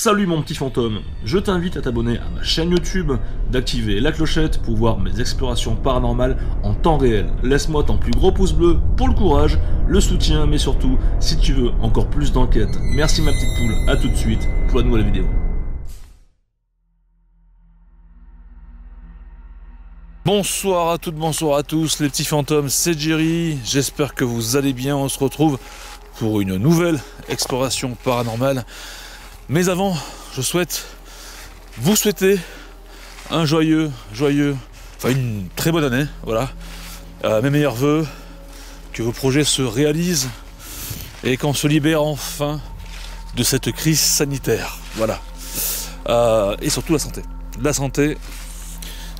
Salut mon petit fantôme, je t'invite à t'abonner à ma chaîne YouTube, d'activer la clochette pour voir mes explorations paranormales en temps réel. Laisse-moi ton plus gros pouce bleu pour le courage, le soutien, mais surtout, si tu veux encore plus d'enquêtes. Merci ma petite poule, à tout de suite pour la nouvelle vidéo. Bonsoir à toutes, bonsoir à tous les petits fantômes, c'est Jerry, j'espère que vous allez bien, on se retrouve pour une nouvelle exploration paranormale. Mais avant, je souhaite vous souhaiter un enfin une très bonne année, voilà. Mes meilleurs vœux, que vos projets se réalisent et qu'on se libère enfin de cette crise sanitaire, voilà. Et surtout la santé. La santé,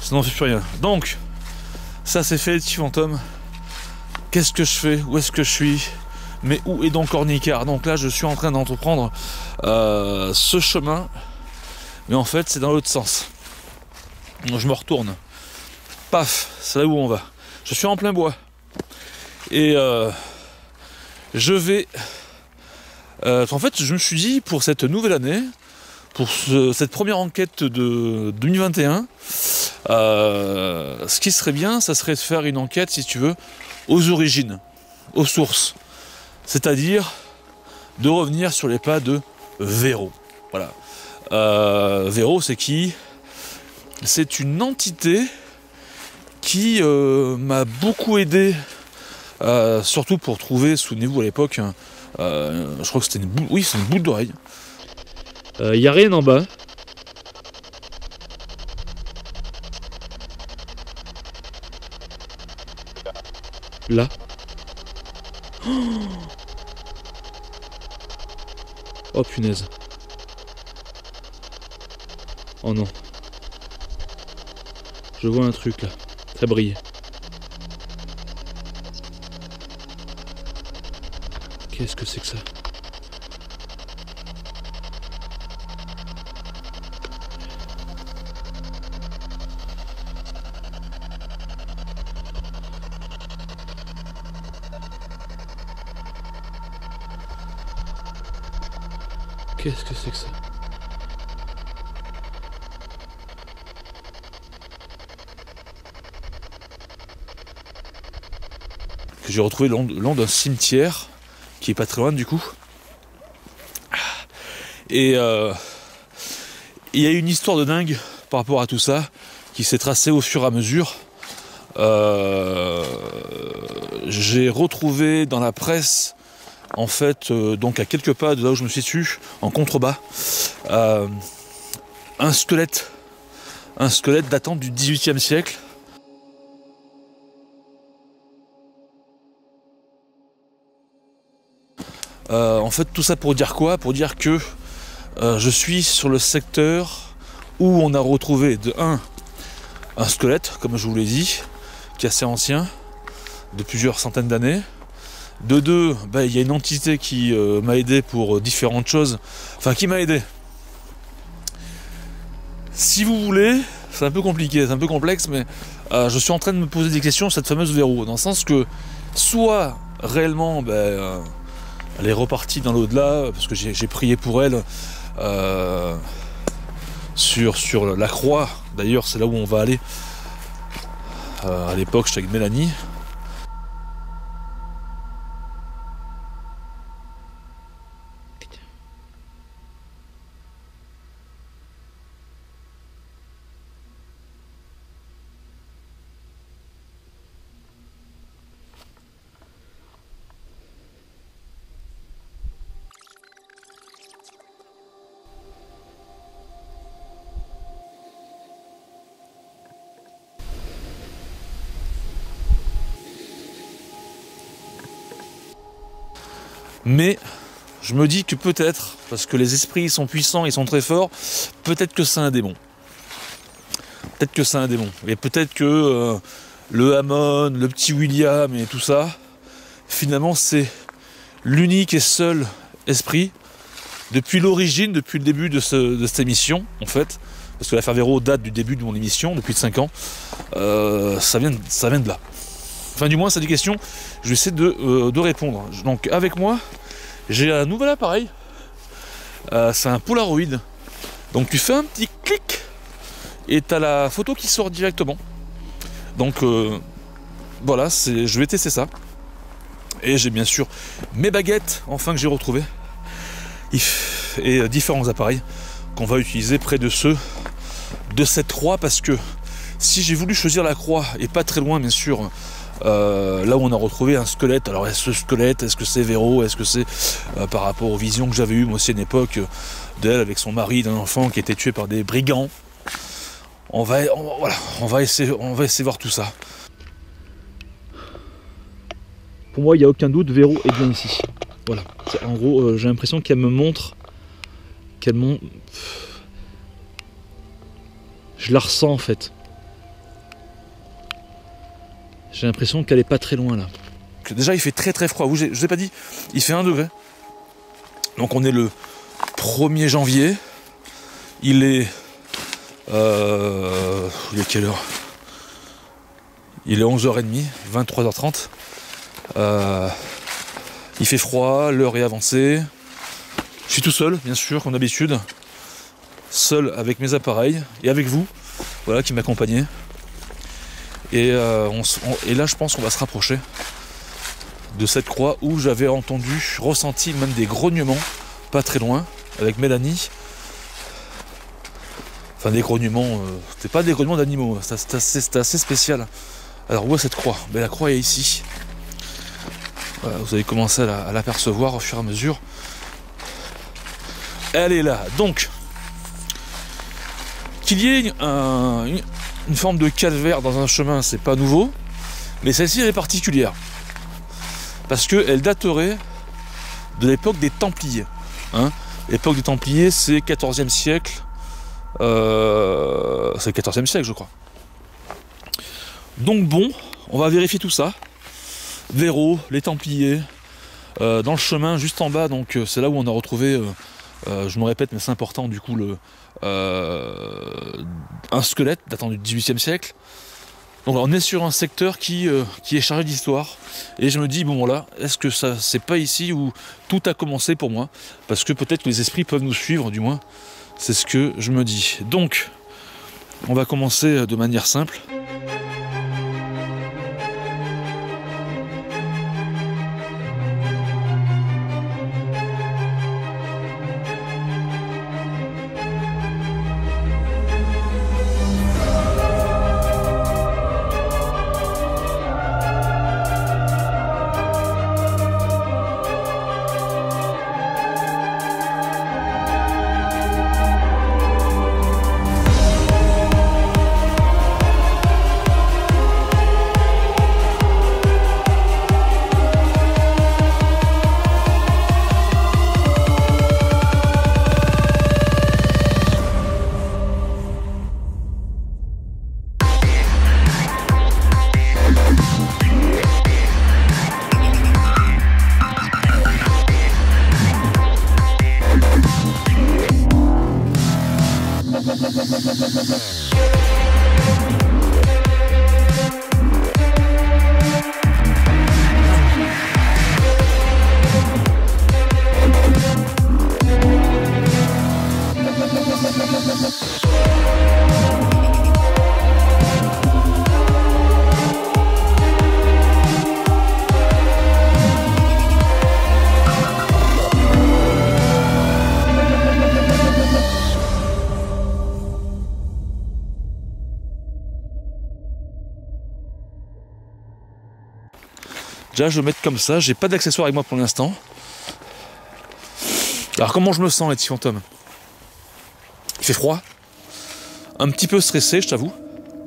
sinon on ne fait plus rien. Donc, ça c'est fait, les petits fantômes. Qu'est-ce que je fais? Où est-ce que je suis? Mais où est donc Ornicard? Donc là je suis en train d'entreprendre ce chemin, mais en fait c'est dans l'autre sens. Donc je me retourne, paf, c'est là où on va. Je suis en plein bois et je vais en fait je me suis dit, pour cette nouvelle année, pour cette première enquête de 2021, ce qui serait bien, ça serait de faire une enquête, si tu veux, aux origines, aux sources. C'est-à-dire de revenir sur les pas de Véro. Voilà. Véro, c'est qui? C'est une entité qui m'a beaucoup aidé, surtout pour trouver, souvenez-vous à l'époque, je crois que c'était une boule, oui, c'est une boule d'oreille. Il n'y a rien en bas. Là. Oh punaise. Oh non. Je vois un truc là. Ça brille. Qu'est-ce que c'est que ça? Qu'est-ce que c'est que ça? Que j'ai retrouvé le long d'un cimetière qui est pas très loin du coup. Et il y a une histoire de dingue par rapport à tout ça qui s'est tracée au fur et à mesure. J'ai retrouvé dans la presse, en fait, donc à quelques pas de là où je me situe, en contrebas, un squelette datant du XVIIIe siècle. En fait, tout ça pour dire quoi? Pour dire que je suis sur le secteur où on a retrouvé un squelette, comme je vous l'ai dit, qui est assez ancien, de plusieurs centaines d'années. De deux, il y a une entité qui m'a aidé pour différentes choses. Enfin, qui m'a aidé. Si vous voulez, c'est un peu compliqué, c'est un peu complexe, mais je suis en train de me poser des questions sur cette fameuse Véro. Dans le sens que, soit réellement, elle est repartie dans l'au-delà, parce que j'ai prié pour elle sur la croix. D'ailleurs, c'est là où on va aller. À l'époque, j'étais avec Mélanie. Mais je me dis que peut-être, parce que les esprits sont puissants, ils sont très forts, peut-être que c'est un démon. Peut-être que c'est un démon. Et peut-être que le Hammond, le petit William et tout ça, finalement c'est l'unique et seul esprit depuis l'origine, depuis le début de cette émission, en fait. Parce que l'affaire Véro date du début de mon émission, depuis 5 ans. Ça vient de là. Enfin, du moins, c'est des questions. Je vais essayer de répondre. Donc, avec moi, j'ai un nouvel appareil. C'est un Polaroid. Donc tu fais un petit clic et tu as la photo qui sort directement. Donc voilà, je vais tester ça. Et j'ai bien sûr mes baguettes, enfin que j'ai retrouvées. Et différents appareils qu'on va utiliser près de ceux de cette croix, parce que si j'ai voulu choisir la croix et pas très loin bien sûr, là où on a retrouvé un squelette, alors est-ce ce squelette, est-ce que c'est Véro, est-ce que c'est par rapport aux visions que j'avais eues moi aussi à une époque d'elle avec son mari, d'un enfant qui était tué par des brigands. On va essayer de voir tout ça. Pour moi il n'y a aucun doute, Véro est bien ici. Voilà, en gros j'ai l'impression qu'elle me montre, je la ressens en fait. J'ai l'impression qu'elle est pas très loin là. Déjà il fait très très froid, je vous ai pas dit, il fait 1 degré. Donc on est le 1er janvier. Il est quelle heure? Il est 11h30, 23h30. Il fait froid, l'heure est avancée. Je suis tout seul, bien sûr, comme d'habitude. Seul avec mes appareils et avec vous, voilà, qui m'accompagnez. Et là, je pense qu'on va se rapprocher de cette croix où j'avais ressenti même des grognements, pas très loin, avec Mélanie. Enfin, des grognements, c'était pas des grognements d'animaux, c'était assez spécial. Alors, où est cette croix? Ben, la croix est ici. Voilà, vous allez commencer à l'apercevoir au fur et à mesure. Elle est là. Donc, qu'il y ait une forme de calvaire dans un chemin, c'est pas nouveau, mais celle-ci elle est particulière parce qu'elle daterait de l'époque des Templiers. L'époque des Templiers, c'est 14e siècle, c'est le 14e siècle, je crois. Donc bon, on va vérifier tout ça. Véro, les Templiers, dans le chemin juste en bas, donc c'est là où on a retrouvé. Je me répète, mais c'est important, du coup, un squelette datant du XVIIIe siècle. Donc on est sur un secteur qui est chargé d'histoire. Et je me dis, bon là, est-ce que ça c'est pas ici où tout a commencé pour moi? Parce que peut-être que les esprits peuvent nous suivre, du moins. C'est ce que je me dis. Donc, on va commencer de manière simple. Déjà je vais le mettre comme ça, j'ai pas d'accessoires avec moi pour l'instant. Alors comment je me sens les petits fantômes? Il fait froid, un petit peu stressé je t'avoue,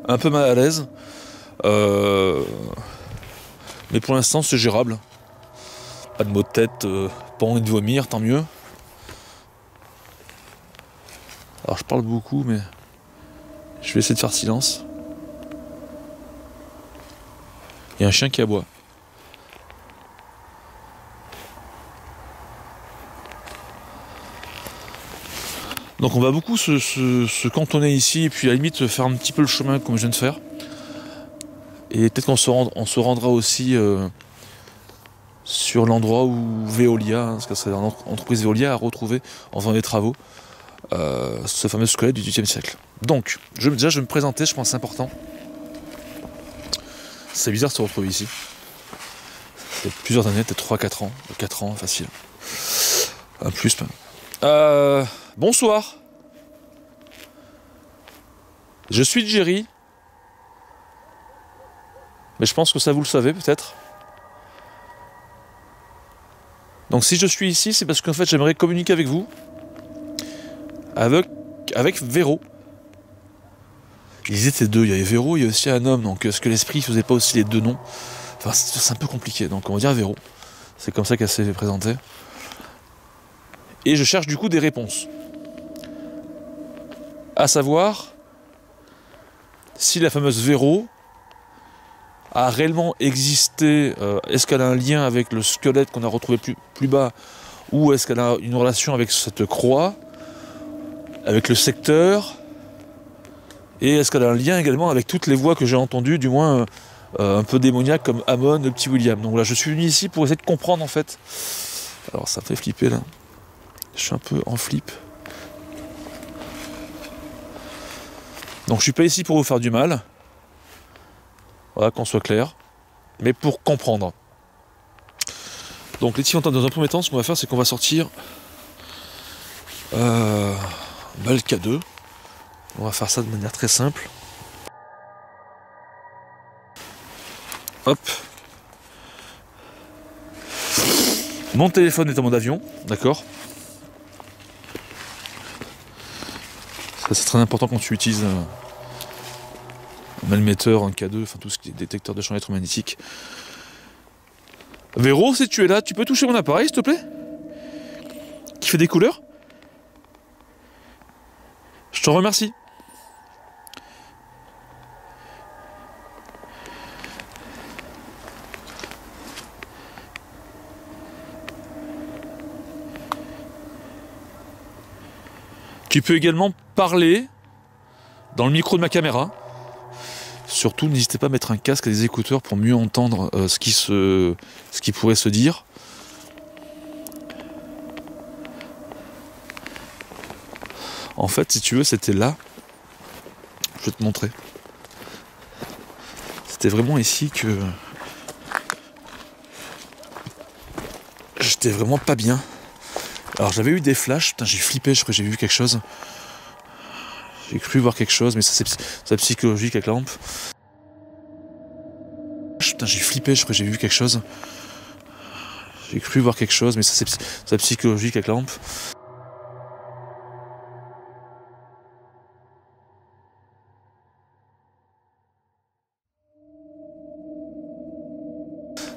un peu mal à l'aise. Mais pour l'instant c'est gérable. Pas de maux de tête, pas envie de vomir, tant mieux. Alors je parle beaucoup mais je vais essayer de faire silence. Il y a un chien qui aboie. Donc on va beaucoup se cantonner ici et puis à la limite faire un petit peu le chemin comme je viens de faire. Et peut-être qu'on se rendra aussi sur l'endroit où Veolia, parce que c'est l'entreprise Veolia a retrouvé en faisant des travaux, ce fameux squelette du XVIIIe siècle. Donc, déjà je vais me présenter, je pense que c'est important. C'est bizarre de se retrouver ici. Il y a plusieurs années, peut-être 3-4 ans. 4 ans, facile. Un plus même. Bonsoir. Je suis Jerry. Mais je pense que ça vous le savez peut-être. Donc si je suis ici, c'est parce qu'en fait j'aimerais communiquer avec vous. Avec Véro. Ils étaient deux, il y avait Véro, il y a aussi un homme. Donc est-ce que l'esprit ne faisait pas aussi les deux noms? Enfin c'est un peu compliqué, donc on va dire Véro. C'est comme ça qu'elle s'est présentée. Et je cherche du coup des réponses. À savoir si la fameuse Véro a réellement existé, est-ce qu'elle a un lien avec le squelette qu'on a retrouvé plus bas, ou est-ce qu'elle a une relation avec cette croix, avec le secteur, et est-ce qu'elle a un lien également avec toutes les voix que j'ai entendues, du moins un peu démoniaques comme Amon, le petit William. Donc là je suis venu ici pour essayer de comprendre en fait. Alors ça me fait flipper là. Je suis un peu en flip. Donc je suis pas ici pour vous faire du mal. Voilà, qu'on soit clair. Mais pour comprendre. Donc les petits fantômes, dans un premier temps, ce qu'on va faire, c'est qu'on va sortir le K2. On va faire ça de manière très simple. Hop. Mon téléphone est en mode avion, d'accord. Ça c'est très important quand tu utilises un émetteur, un K2, enfin tout ce qui est détecteur de champs électromagnétiques. Véro, si tu es là, tu peux toucher mon appareil, s'il te plaît? Qui fait des couleurs? Je te remercie. Tu peux également parler dans le micro de ma caméra. Surtout, n'hésitez pas à mettre un casque et des écouteurs pour mieux entendre ce qui pourrait se dire. En fait, si tu veux, c'était là. Je vais te montrer. C'était vraiment ici que j'étais vraiment pas bien. Alors j'avais eu des flashs, putain j'ai flippé, je crois que j'ai vu quelque chose. J'ai cru voir quelque chose, mais ça c'est psychologique avec la lampe. Putain j'ai flippé, je crois que j'ai vu quelque chose. J'ai cru voir quelque chose, mais ça c'est psychologique avec la lampe.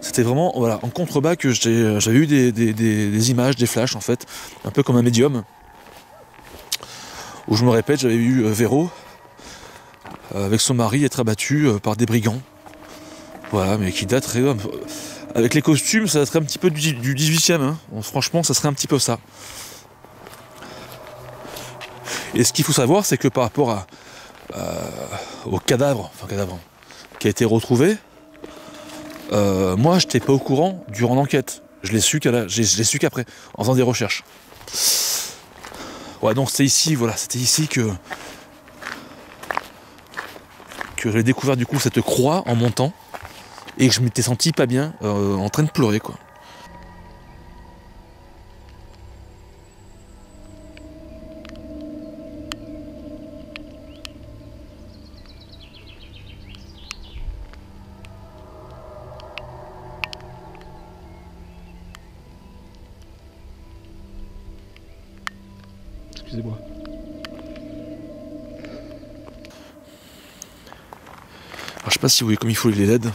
C'était vraiment voilà, en contrebas que j'avais eu des images, des flashs en fait, un peu comme un médium. Où je me répète, j'avais eu Véro avec son mari être abattu par des brigands. Voilà, mais qui daterait... avec les costumes, ça serait un petit peu du 18e. Hein. Bon, franchement, ça serait un petit peu ça. Et ce qu'il faut savoir, c'est que par rapport au cadavre qui a été retrouvé, moi, je n'étais pas au courant durant l'enquête. Je l'ai su qu'après, en faisant des recherches. Ouais, donc c'était ici que j'ai découvert du coup cette croix en montant et que je m'étais senti pas bien, en train de pleurer quoi. Excusez-moi. Alors, je sais pas si vous voyez comme il faut les LED.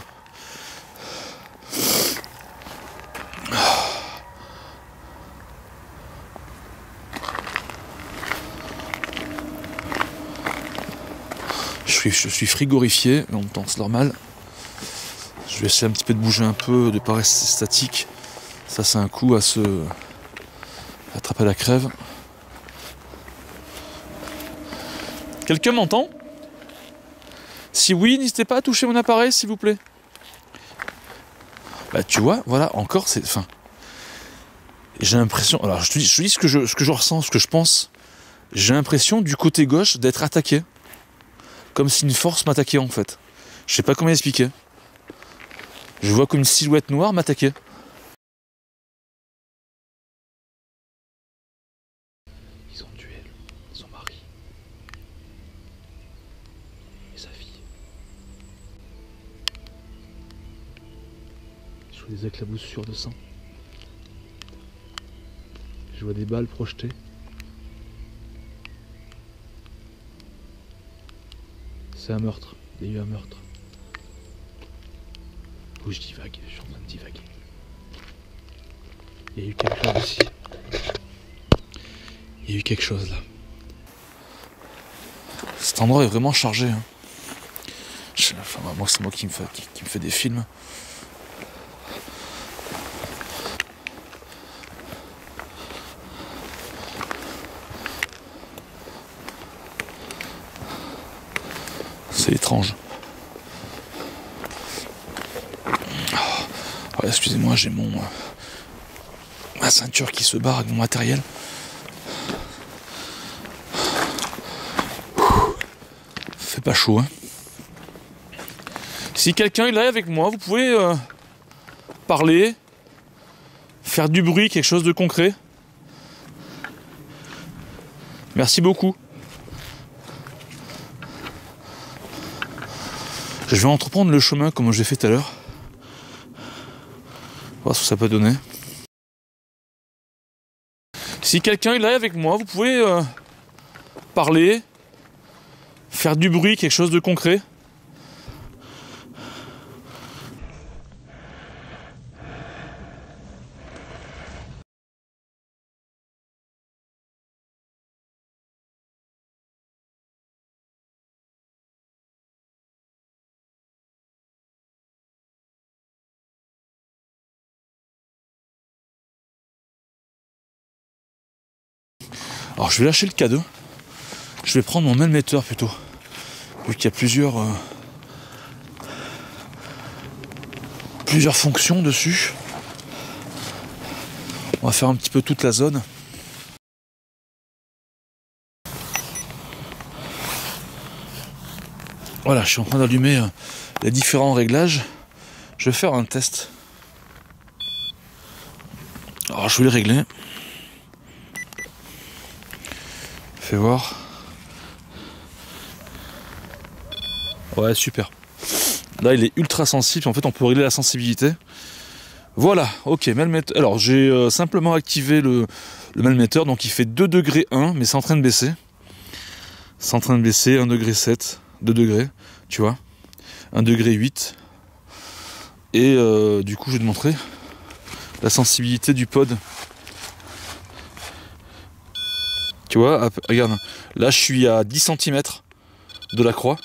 Je suis frigorifié, mais en même temps c'est normal. Je vais essayer un petit peu de bouger un peu, de pas rester statique. Ça c'est un coup à se attraper la crève. Quelqu'un m'entend? Si oui, n'hésitez pas à toucher mon appareil, s'il vous plaît. Bah tu vois, voilà, encore c'est... Enfin, j'ai l'impression... Alors je te dis ce que je ressens, ce que je pense. j'ai l'impression du côté gauche d'être attaqué. Comme si une force m'attaquait en fait. Je sais pas comment expliquer. Je vois comme une silhouette noire m'attaquer. Ils ont tué son mari. Et sa fille. Je vois des éclaboussures de sang. Je vois des balles projetées. C'est un meurtre. Il y a eu un meurtre. Où je divague, je suis en train de divaguer. Il y a eu quelque chose ici. Il y a eu quelque chose là. Cet endroit est vraiment chargé. Hein. Enfin, moi, c'est moi qui me fait des films. C'est étrange. Oh, excusez-moi, j'ai ma ceinture qui se barre avec mon matériel. Fait pas chaud, hein. Si quelqu'un est là avec moi, vous pouvez parler, faire du bruit, quelque chose de concret. Merci beaucoup. Je vais entreprendre le chemin comme j'ai fait tout à l'heure. Voir ce que ça peut donner. Si quelqu'un est là avec moi, vous pouvez parler, faire du bruit, quelque chose de concret. Alors je vais lâcher le cadeau. Je vais prendre mon malmetteur plutôt. Vu qu'il y a plusieurs fonctions dessus. On va faire un petit peu toute la zone. Voilà, je suis en train d'allumer les différents réglages. Je vais faire un test. Alors je vais les régler. Fais voir. Ouais, super. Là, il est ultra sensible. En fait, on peut régler la sensibilité. Voilà, ok. Alors, j'ai simplement activé le malmetteur. Donc, il fait 2 degrés 1, mais c'est en train de baisser. C'est en train de baisser, 1 degré 7, 2 degrés, tu vois. 1 degré 8. Et du coup, je vais te montrer la sensibilité du pod. Tu vois, regarde, là je suis à 10 cm de la croix.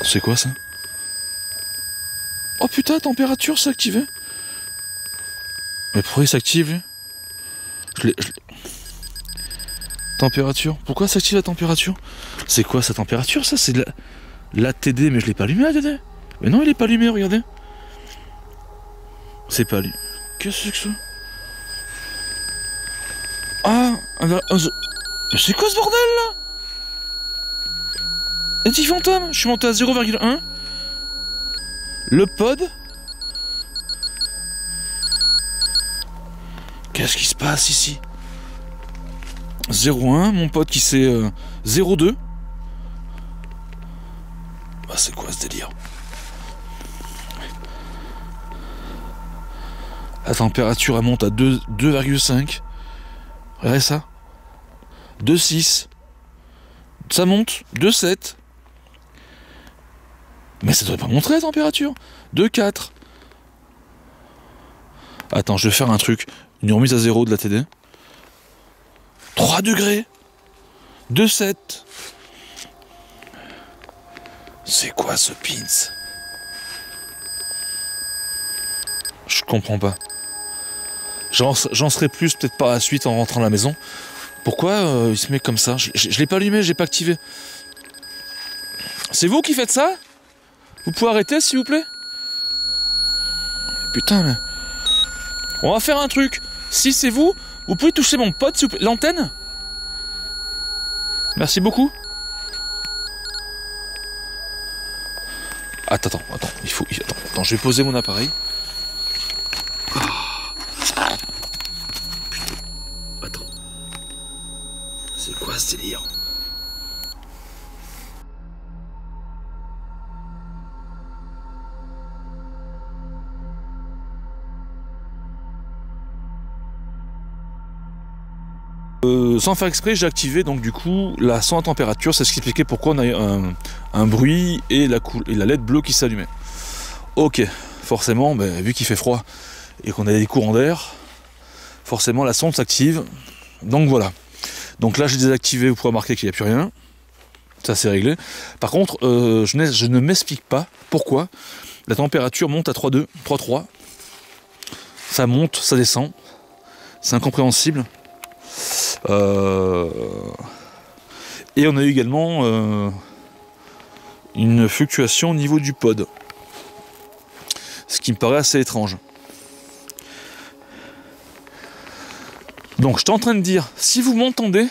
C'est quoi ça? Oh putain, température s'est activée. Mais pourquoi il s'active lui? Température. Pourquoi s'active la température? C'est quoi sa température ça? C'est de la TD, mais je l'ai pas allumé la TD. Mais non, il est pas allumé, regardez. C'est pas allumé. Qu'est-ce que c'est que ça? Ah, c'est quoi ce bordel là? Les petits fantômes, je suis monté à 0,1. Le pod. Qu'est-ce qui se passe ici? 0,1, mon pote qui c'est 0,2. Bah c'est quoi ce délire? La température elle monte à 2,5. Regardez ça. 2,6. Ça monte. 2,7. Mais ça devrait pas montrer la température. 2,4. Attends, je vais faire un truc. Une remise à 0 de la TD. 3 degrés. 2,7. C'est quoi ce pins? Je comprends pas. J'en serai plus peut-être par la suite en rentrant à la maison. Pourquoi il se met comme ça? Je l'ai pas allumé, j'ai pas activé. C'est vous qui faites ça? Vous pouvez arrêter s'il vous plaît? Putain mais... On va faire un truc. Si c'est vous, vous pouvez toucher mon pote, s'il vous plaît. L'antenne? Merci beaucoup. Attends, attends, je vais poser mon appareil. Putain, attends. C'est quoi ce délire? Sans faire exprès, j'ai activé donc du coup la sonde à température. C'est ce qui expliquait pourquoi on a eu un bruit et la LED bleue qui s'allumait. Ok, forcément, vu qu'il fait froid et qu'on a des courants d'air, forcément la sonde s'active. Donc voilà. Donc là j'ai désactivé, vous pouvez remarquer qu'il n'y a plus rien. Ça c'est réglé. Par contre, je ne m'explique pas pourquoi la température monte à 3,2, 3,3. Ça monte, ça descend. C'est incompréhensible. Et on a eu également une fluctuation au niveau du pod, ce qui me paraît assez étrange. Donc j'étais en train de dire, si vous m'entendez,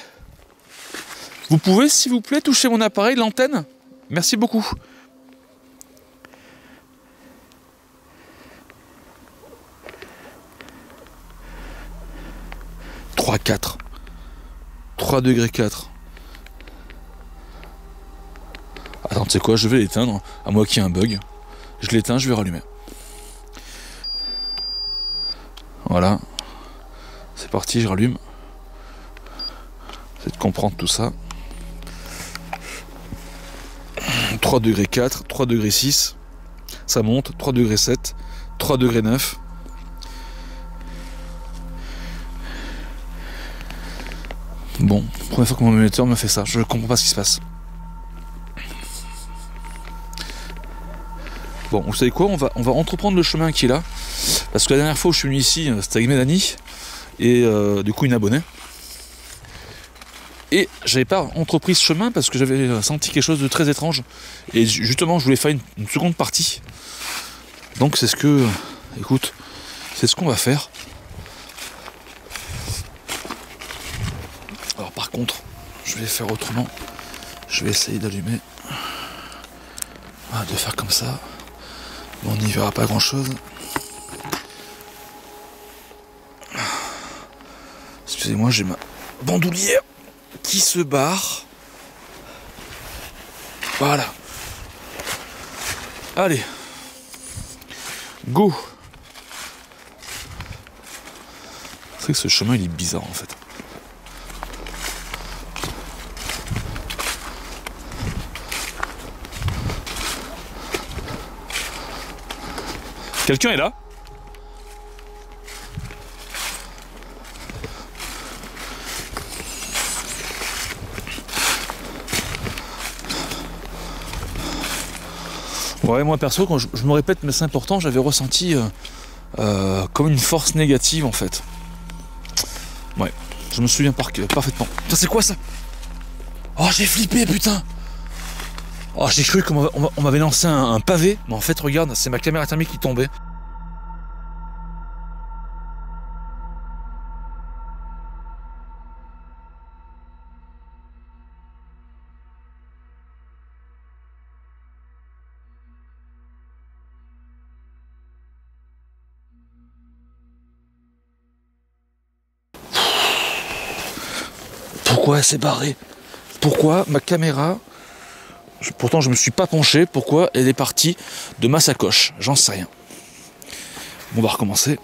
vous pouvez s'il vous plaît toucher mon appareil, l'antenne. Merci beaucoup. « 3,4 ». 3 degrés 4. Attends, tu sais quoi, je vais l'éteindre, à moins qu'il y ait un bug. Je l'éteins, je vais rallumer. Voilà. C'est parti, je rallume. C'est de comprendre tout ça. 3 degrés 4, 3 degrés 6. Ça monte, 3 degrés 7, 3 degrés 9. Bon, première fois que mon moniteur me fait ça, je ne comprends pas ce qui se passe. Bon, vous savez quoi, on va entreprendre le chemin qui est là, parce que la dernière fois où je suis venu ici, c'était avec Mélanie, et du coup une abonnée. Et j'avais pas entrepris ce chemin parce que j'avais senti quelque chose de très étrange, et justement je voulais faire une seconde partie. Donc c'est ce que, écoute, c'est ce qu'on va faire. Alors par contre, je vais faire autrement. Je vais essayer d'allumer. De faire comme ça. Bon, on n'y verra pas grand chose. Excusez-moi, j'ai ma bandoulière qui se barre. Voilà. Allez. Go. C'est vrai que ce chemin il est bizarre en fait. Quelqu'un est là? Ouais, moi perso, quand je me répète, mais c'est important, j'avais ressenti comme une force négative en fait. Ouais, je me souviens parfaitement. Putain, c'est quoi ça? Oh, j'ai flippé, putain! Oh, j'ai cru qu'on m'avait lancé un pavé, mais en fait, regarde, c'est ma caméra thermique qui tombait. Pourquoi elle s'est barrée? Pourquoi ma caméra... Pourtant, je me suis pas penché. Pourquoi elle est partie de ma sacoche? J'en sais rien. Bon, on va recommencer.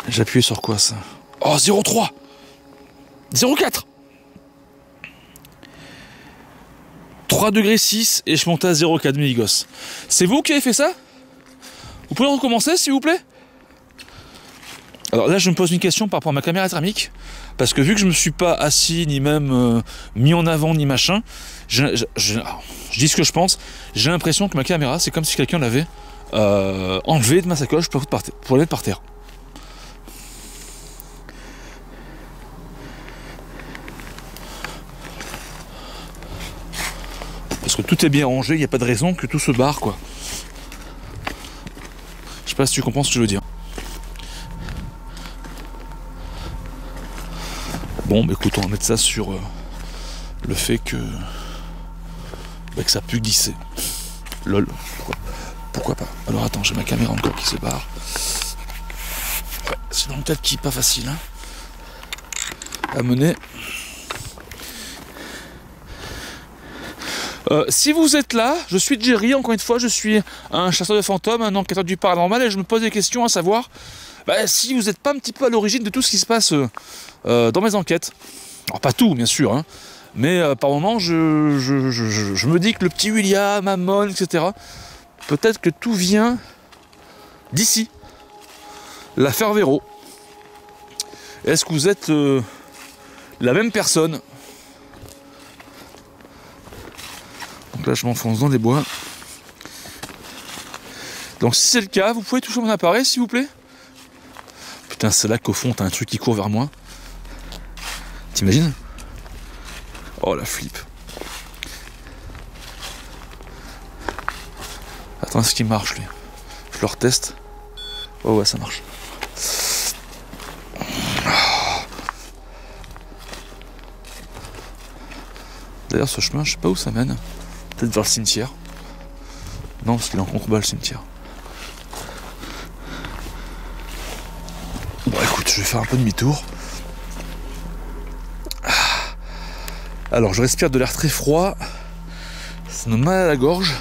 J'ai appuyé sur quoi ça? Oh, 0,3 0,4 3 degrés 6 et je montais à 0,4 milligos. C'est vous qui avez fait ça? Vous pouvez recommencer s'il vous plaît? Alors là je me pose une question par rapport à ma caméra thermique, parce que vu que je me suis pas assis ni même mis en avant ni machin, je dis ce que je pense, j'ai l'impression que ma caméra c'est comme si quelqu'un l'avait enlevée de ma sacoche pour la mettre par terre. Parce que tout est bien rangé, il n'y a pas de raison que tout se barre quoi. Je pas si tu comprends ce que je veux dire. Bon, bah écoute, on va mettre ça sur le fait que ça pue glisser. Lol, pourquoi pas. Alors attends, j'ai ma caméra encore qui se barre. Ouais, c'est donc peut-être qui est pas facile à mener. Si vous êtes là, je suis Jerry, encore une fois, je suis un chasseur de fantômes, un enquêteur du paranormal, et je me pose des questions à savoir si vous n'êtes pas un petit peu à l'origine de tout ce qui se passe dans mes enquêtes. Alors pas tout, bien sûr, hein, mais par moments, je me dis que le petit William, Amon, etc., peut-être que tout vient d'ici, l'affaire Véro. Est-ce que vous êtes la même personne? Donc là, je m'enfonce dans les bois. Donc si c'est le cas, vous pouvez toucher mon appareil, s'il vous plaît. Putain, c'est là qu'au fond, t'as un truc qui court vers moi. T'imagines? Oh, la flip. Attends, est-ce qu'il marche, lui? Je le reteste. Oh ouais, ça marche. D'ailleurs, ce chemin, je sais pas où ça mène. Peut-être vers le cimetière. Non, parce qu'il est en contrebas, le cimetière. Bon, écoute, je vais faire un peu demi-tour. Alors, je respire de l'air très froid. Ça me met mal à la gorge.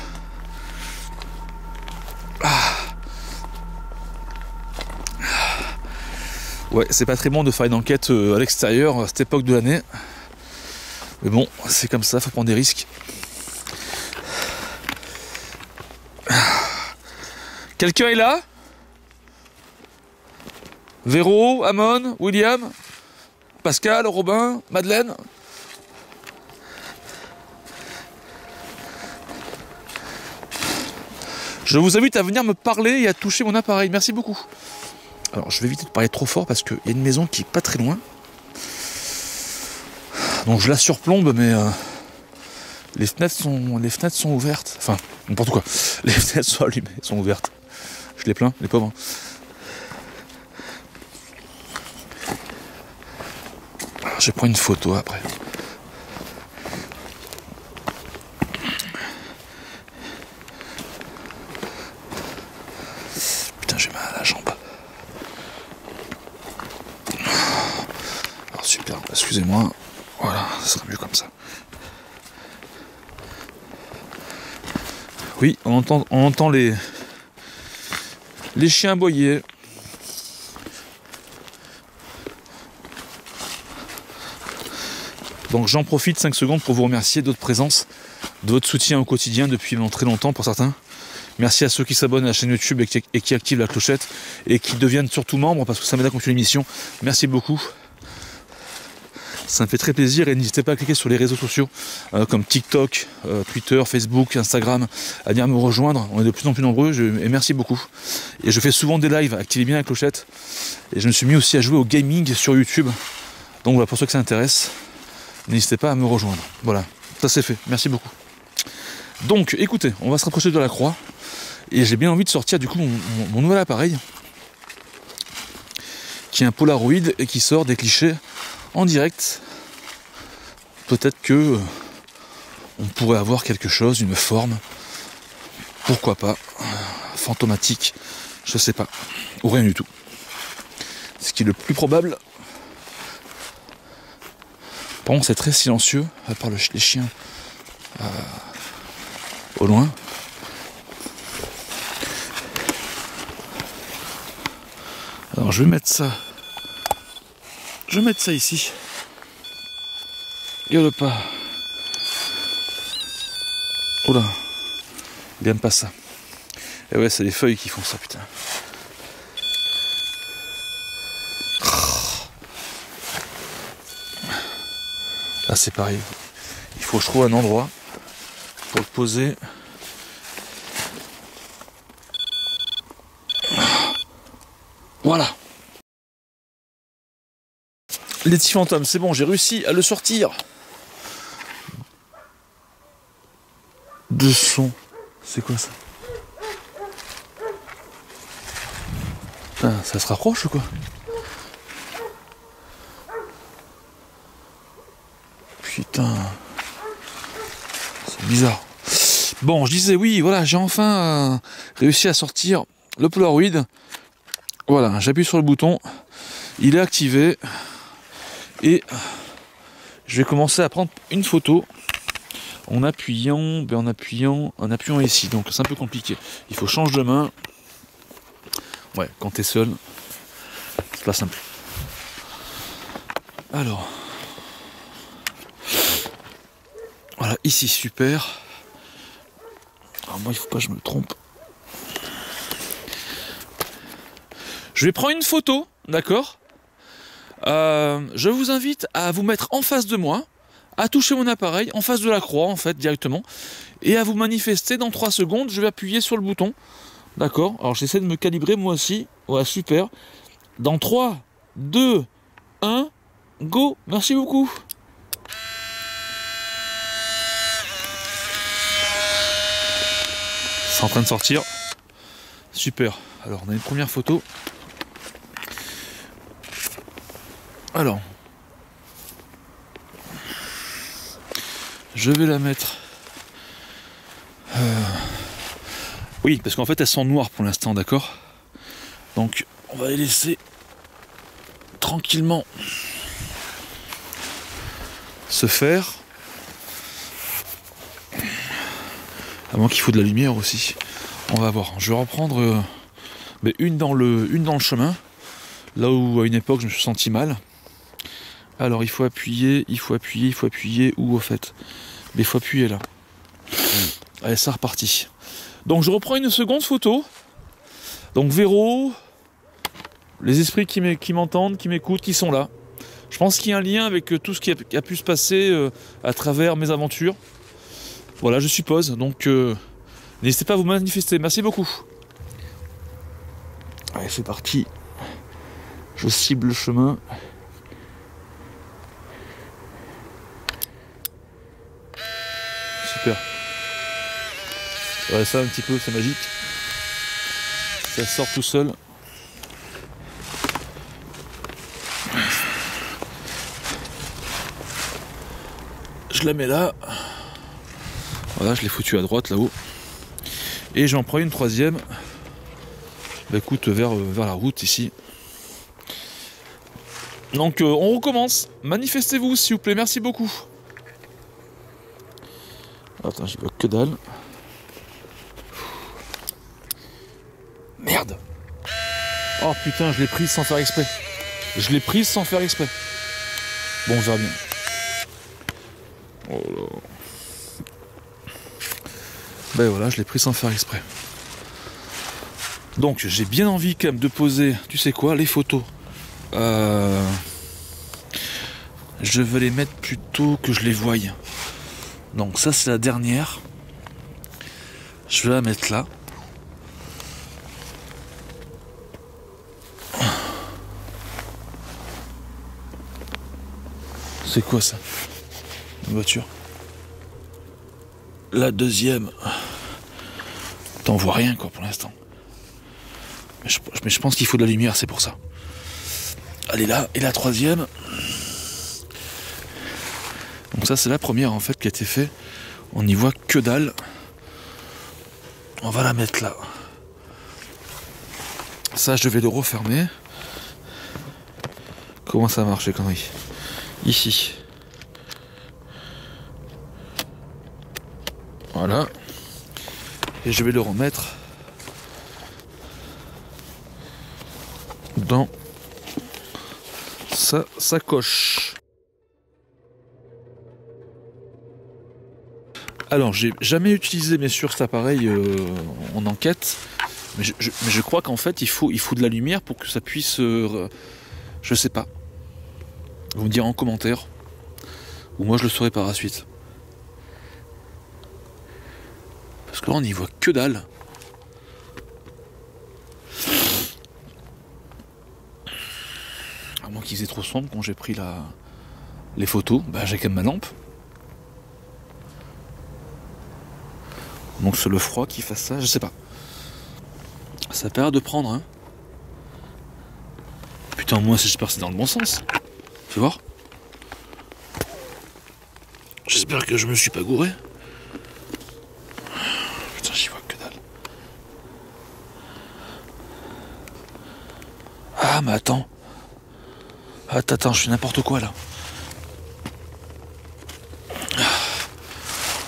Ouais, c'est pas très bon de faire une enquête à l'extérieur à cette époque de l'année. Mais bon, c'est comme ça, faut prendre des risques. Quelqu'un est là? Véro, Amon, William, Pascal, Robin, Madeleine? Je vous invite à venir me parler et à toucher mon appareil. Merci beaucoup. Alors, je vais éviter de parler trop fort parce qu'il y a une maison qui est pas très loin. Donc je la surplombe, mais les fenêtres sont ouvertes. Enfin, n'importe quoi. Les fenêtres sont allumées, sont ouvertes. Je les plains, les pauvres. Alors, je vais prendre une photo après. Putain, j'ai mal à la jambe. Alors super, excusez-moi. Voilà, ça sera mieux comme ça. Oui, on entend les chiens aboyer. Donc j'en profite 5 secondes pour vous remercier de votre présence, de votre soutien au quotidien depuis maintenant très longtemps pour certains. Merci à ceux qui s'abonnent à la chaîne YouTube et qui activent la clochette et qui deviennent surtout membres parce que ça m'aide à continuer l'émission. Merci beaucoup. Ça me fait très plaisir et n'hésitez pas à cliquer sur les réseaux sociaux comme TikTok, Twitter, Facebook, Instagram, à venir me rejoindre. On est de plus en plus nombreux et merci beaucoup. Et je fais souvent des lives, activez bien la clochette. Et je me suis mis aussi à jouer au gaming sur YouTube. Donc voilà, pour ceux que ça intéresse, n'hésitez pas à me rejoindre. Voilà, ça c'est fait. Merci beaucoup. Donc écoutez, on va se rapprocher de la croix. Et j'ai bien envie de sortir du coup mon nouvel appareil qui est un Polaroid et qui sort des clichés en direct. Peut-être que on pourrait avoir quelque chose, une forme, pourquoi pas, fantomatique, je sais pas, ou rien du tout. Ce qui est le plus probable. Par contre, c'est très silencieux, à part les chiens au loin. Alors je vais mettre ça. Je vais mettre ça ici. Regarde pas. Oula. Il aime pas ça. Et ouais, c'est les feuilles qui font ça, putain. Là c'est pareil. Il faut que je trouve un endroit pour le poser. Voilà. Les petits fantômes, c'est bon, j'ai réussi à le sortir de son. C'est quoi ça? Putain, ça se rapproche ou quoi? Putain. C'est bizarre. Bon, je disais oui, voilà, j'ai enfin réussi à sortir le Polaroid. Voilà, j'appuie sur le bouton, il est activé et je vais commencer à prendre une photo en appuyant ici. Donc c'est un peu compliqué. Il faut changer de main. Ouais, quand t'es seul, c'est pas simple. Alors, voilà, ici super. Alors moi, il faut pas que je me trompe. Je vais prendre une photo, d'accord? Je vous invite à vous mettre en face de moi, à toucher mon appareil, en face de la croix, en fait, directement, et à vous manifester dans 3 secondes. Je vais appuyer sur le bouton, d'accord? Alors j'essaie de me calibrer moi aussi. Ouais, super. Dans 3, 2, 1, go! Merci beaucoup! C'est en train de sortir. Super. Alors on a une première photo. Alors, je vais la mettre. Oui, parce qu'en fait elles sont noires pour l'instant, d'accord? Donc on va les laisser tranquillement se faire. À moins qu'il faut de la lumière aussi. On va voir. Je vais reprendre une dans le chemin. Là où à une époque je me suis senti mal. Alors il faut appuyer. Où au fait? Mais il faut appuyer là. Allez, c'est reparti. Donc je reprends une seconde photo. Donc Véro, les esprits qui m'entendent, qui m'écoutent, qui sont là. Je pense qu'il y a un lien avec tout ce qui a pu se passer à travers mes aventures. Voilà, je suppose. Donc n'hésitez pas à vous manifester. Merci beaucoup. Allez, c'est parti. Je cible le chemin. Super. Ouais, ça un petit peu, c'est magique. Ça sort tout seul. Je la mets là. Voilà, je l'ai foutu à droite là-haut. Et j'en prends une troisième. Bah écoute, vers la route ici. Donc on recommence. Manifestez-vous s'il vous plaît, merci beaucoup. Attends, j'y vois que dalle. Merde. Oh putain, je l'ai prise sans faire exprès. Bon, ça va bien. Oh là. Ben voilà, je l'ai pris sans faire exprès. Donc j'ai bien envie quand même de poser, tu sais quoi, les photos. Je vais les mettre plutôt que je les voie. Donc ça c'est la dernière. Je vais la mettre là. C'est quoi ça? Une voiture. La deuxième. T'en vois rien quoi pour l'instant. Mais je pense qu'il faut de la lumière, c'est pour ça. Elle est là. Et la troisième. Donc ça c'est la première en fait qui a été faite. On n'y voit que dalle. On va la mettre là. Ça je vais le refermer. Comment ça marche les conneries? Ici. Voilà. Et je vais le remettre dans sa sacoche. Alors, j'ai jamais utilisé bien sûr cet appareil en enquête, mais je crois qu'en fait il faut de la lumière pour que ça puisse, je sais pas. Vous me direz en commentaire, ou moi je le saurai par la suite. Parce que là on n'y voit que dalle. À moins qu'il faisait trop sombre quand j'ai pris les photos, bah j'ai quand même ma lampe. Donc c'est le froid qui fasse ça, je sais pas. Ça a l'air de prendre, hein. Putain, moi j'espère que c'est dans le bon sens. Fais voir. J'espère que je me suis pas gouré. Putain, j'y vois que dalle. Ah, mais attends. Attends, je fais n'importe quoi là.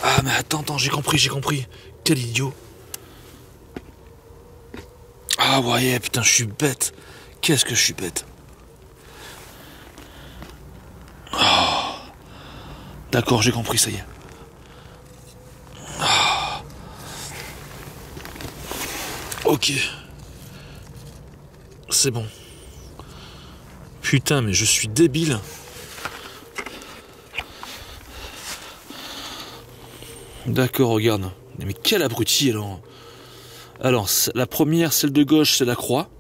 Ah, mais attends, j'ai compris. Quel idiot. Ah, ouais, putain, je suis bête. Qu'est-ce que je suis bête. Oh. D'accord, j'ai compris, ça y est. Oh. Ok. C'est bon. Putain, mais je suis débile. D'accord, regarde. Mais quel abruti alors. Alors, la première, celle de gauche, c'est la croix.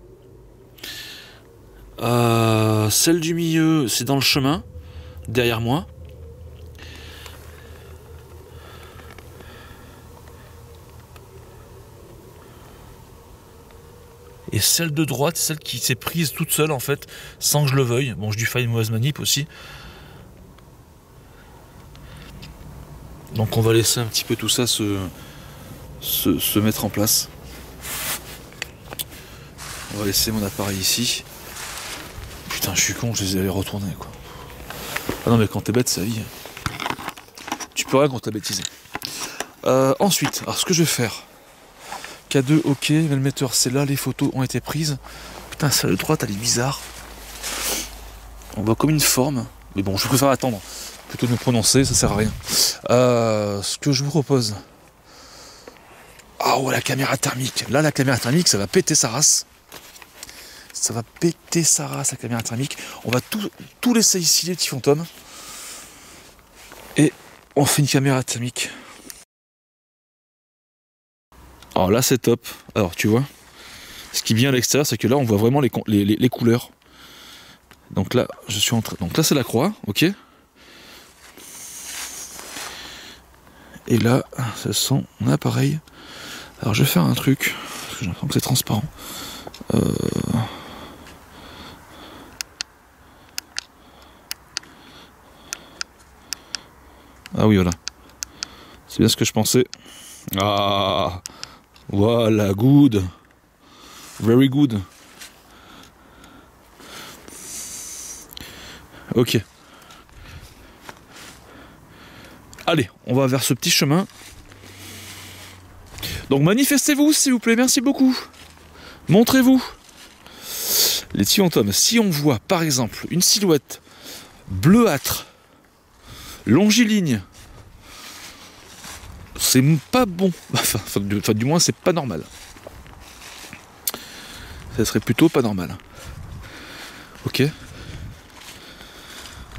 Celle du milieu, c'est dans le chemin, derrière moi. Et celle de droite, celle qui s'est prise toute seule en fait, sans que je le veuille. Bon, j'ai dû faire une mauvaise manip aussi. Donc on va laisser un petit peu tout ça se mettre en place. On va laisser mon appareil ici. Putain, je suis con, je les avais retournés quoi. Ah non, mais quand t'es bête, c'est la vie. Tu peux rien quand t'as bêtisé. Ensuite, alors ce que je vais faire. K2, ok, mais le metteur c'est là, les photos ont été prises. Putain, celle de droite elle est bizarre. On voit comme une forme. Mais bon, je préfère attendre. Plutôt de me prononcer, ça sert à rien. Ce que je vous propose. Ah ouais, la caméra thermique. Là, la caméra thermique, ça va péter sa race. Ça va péter sa race, la caméra thermique. On va tout laisser ici, les petits fantômes. Et on fait une caméra thermique. Alors là, c'est top. Alors, tu vois, ce qui est bien à l'extérieur, c'est que là, on voit vraiment les couleurs. Donc là, je suis en train... Donc là, c'est la croix, ok. Et là, ça sent mon appareil. Alors, je vais faire un truc, parce que j'ai l'impression que c'est transparent. Ah oui, voilà. C'est bien ce que je pensais. Ah, voilà, good. Very good. Ok. Allez, on va vers ce petit chemin. Donc manifestez-vous, s'il vous plaît, merci beaucoup. Montrez-vous. Les petits fantômes, si on voit par exemple une silhouette bleuâtre, longiligne, c'est pas bon. Enfin, du moins, c'est pas normal. Ça serait plutôt pas normal. Ok.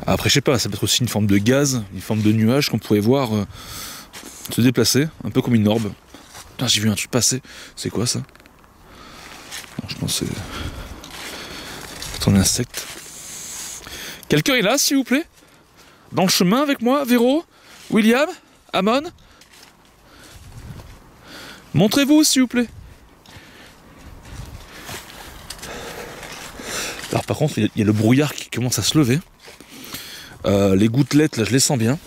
Après, je sais pas, ça peut être aussi une forme de gaz, une forme de nuage qu'on pourrait voir se déplacer, un peu comme une orbe. Putain, j'ai vu un truc passer. C'est quoi ça? Non, je pense que c'est un insecte. Quelqu'un est là, s'il vous plaît? Dans le chemin avec moi? Véro? William? Amon? Montrez-vous, s'il vous plaît. Alors par contre, il y a le brouillard qui commence à se lever. Les gouttelettes, là, je les sens bien.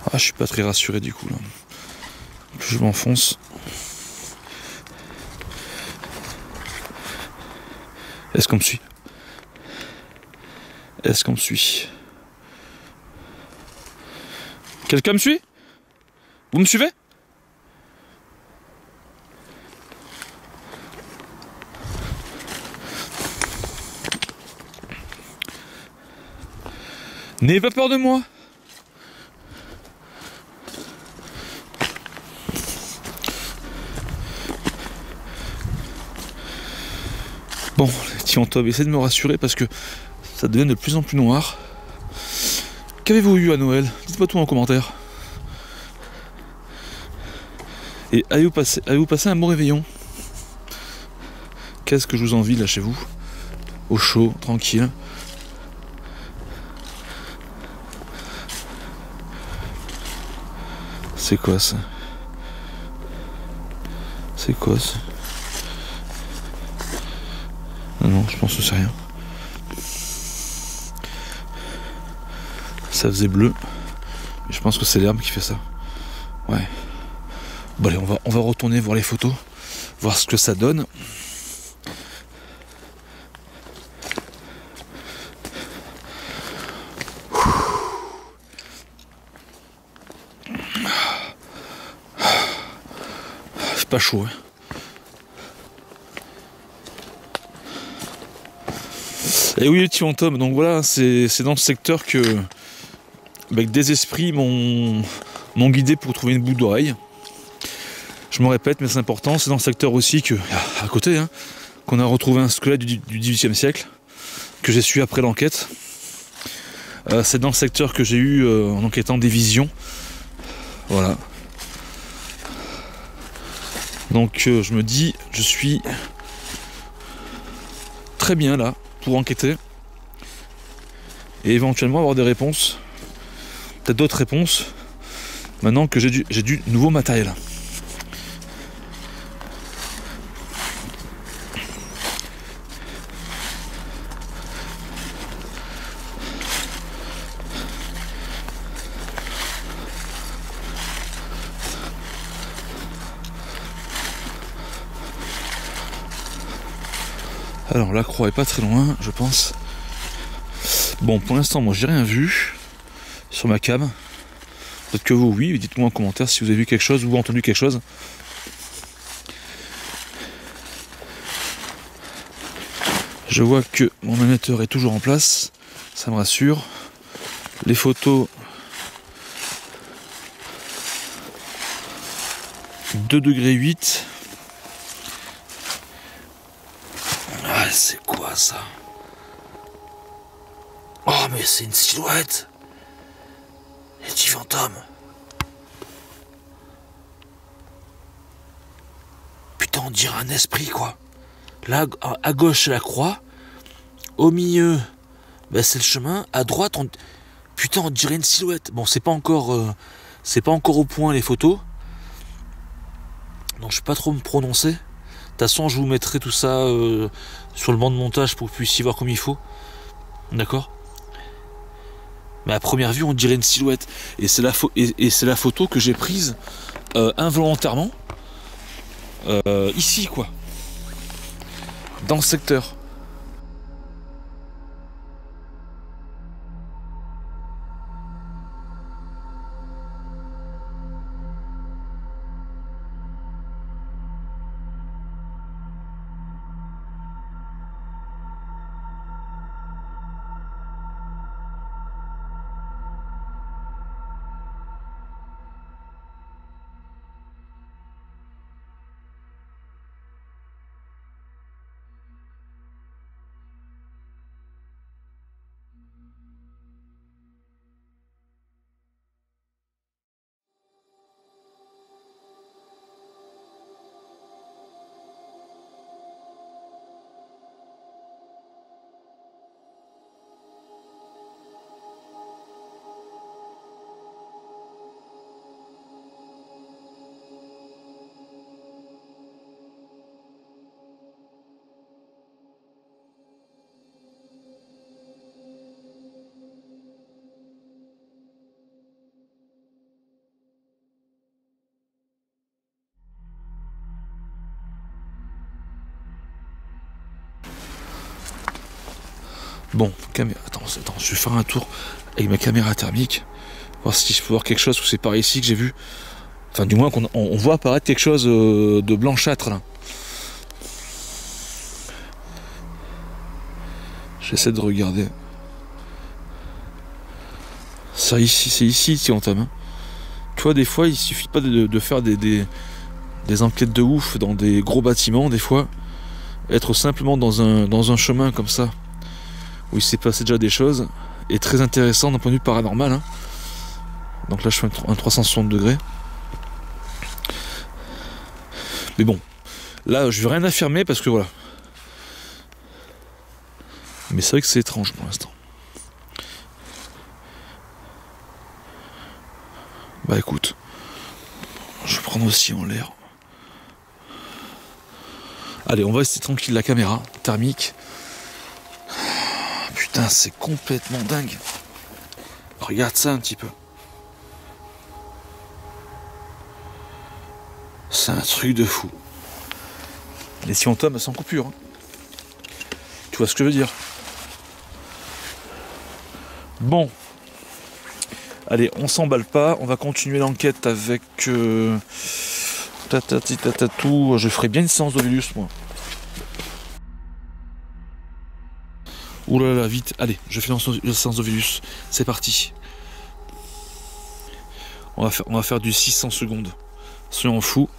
Ah, je suis pas très rassuré du coup là. Plus je m'enfonce. Est-ce qu'on me suit? Est-ce qu'on me suit? Quelqu'un me suit? Vous me suivez? N'ayez pas peur de moi. Bon, les petits fantômes, essayez de me rassurer parce que ça devient de plus en plus noir. Qu'avez-vous eu à Noël? Dites-moi tout en commentaire. Et allez-vous passer un bon réveillon. Qu'est-ce que je vous envie là chez vous? Au chaud, tranquille. C'est quoi ça? C'est quoi ça? Non, je pense que c'est rien. Ça faisait bleu. Je pense que c'est l'herbe qui fait ça. Ouais. Bon allez, on va retourner voir les photos, voir ce que ça donne. C'est pas chaud, hein. Et oui, les petits fantômes, donc voilà, c'est dans ce secteur que avec des esprits m'ont guidé pour trouver une boucle d'oreille. Je me répète, mais c'est important, c'est dans le secteur aussi que, à côté, hein, qu'on a retrouvé un squelette du XVIIIe siècle, que j'ai su après l'enquête. C'est dans le secteur que j'ai eu, en enquêtant, des visions. Voilà. Donc je me dis, je suis très bien là pour enquêter et éventuellement avoir des réponses, peut-être d'autres réponses, maintenant que j'ai du nouveau matériel. Alors la croix est pas très loin, je pense. Bon, pour l'instant, moi j'ai rien vu sur ma cam. Peut-être que vous, oui, dites-moi en commentaire si vous avez vu quelque chose ou entendu quelque chose. Je vois que mon émetteur est toujours en place, ça me rassure. Les photos 2,8 degrés. Ah, c'est quoi ça? Oh, mais c'est une silhouette. Les petits fantômes. Putain, on dirait un esprit, quoi. Là, à gauche, c'est la croix. Au milieu, ben, c'est le chemin. À droite, putain, on dirait une silhouette. Bon, c'est pas encore au point, les photos. Donc, je vais pas trop me prononcer. De toute façon, je vous mettrai tout ça sur le banc de montage pour que vous puissiez voir comme il faut. D'accord? Mais à première vue, on dirait une silhouette. Et c'est la photo que j'ai prise involontairement. Ici, quoi. Dans le secteur. Bon, attends, je vais faire un tour avec ma caméra thermique, voir si je peux voir quelque chose, ou c'est par ici que j'ai vu. Enfin, du moins qu'on voit apparaître quelque chose de blanchâtre là. J'essaie de regarder. C'est ici, si on t'aime. Tu vois, des fois, il suffit pas de faire des enquêtes de ouf dans des gros bâtiments, des fois. Être simplement dans un chemin comme ça, où il s'est passé déjà des choses, est très intéressant d'un point de vue paranormal. Hein. Donc là, je fais un 360 degrés. Mais bon, là je vais rien affirmer parce que voilà. Mais c'est vrai que c'est étrange pour l'instant. Bah écoute, je vais prendre aussi en l'air. Allez, on va rester tranquille, la caméra thermique. Putain, c'est complètement dingue. Regarde ça un petit peu. C'est un truc de fou. Les fantômes sans coupure. Hein. Tu vois ce que je veux dire? Bon. Allez, on s'emballe pas. On va continuer l'enquête avec... Je ferai bien une séance d'Ovilus, moi. Ouh là là, vite. Allez, je fais la séance d'Ovilus. C'est parti. On va faire du 600 secondes. Soyons fous.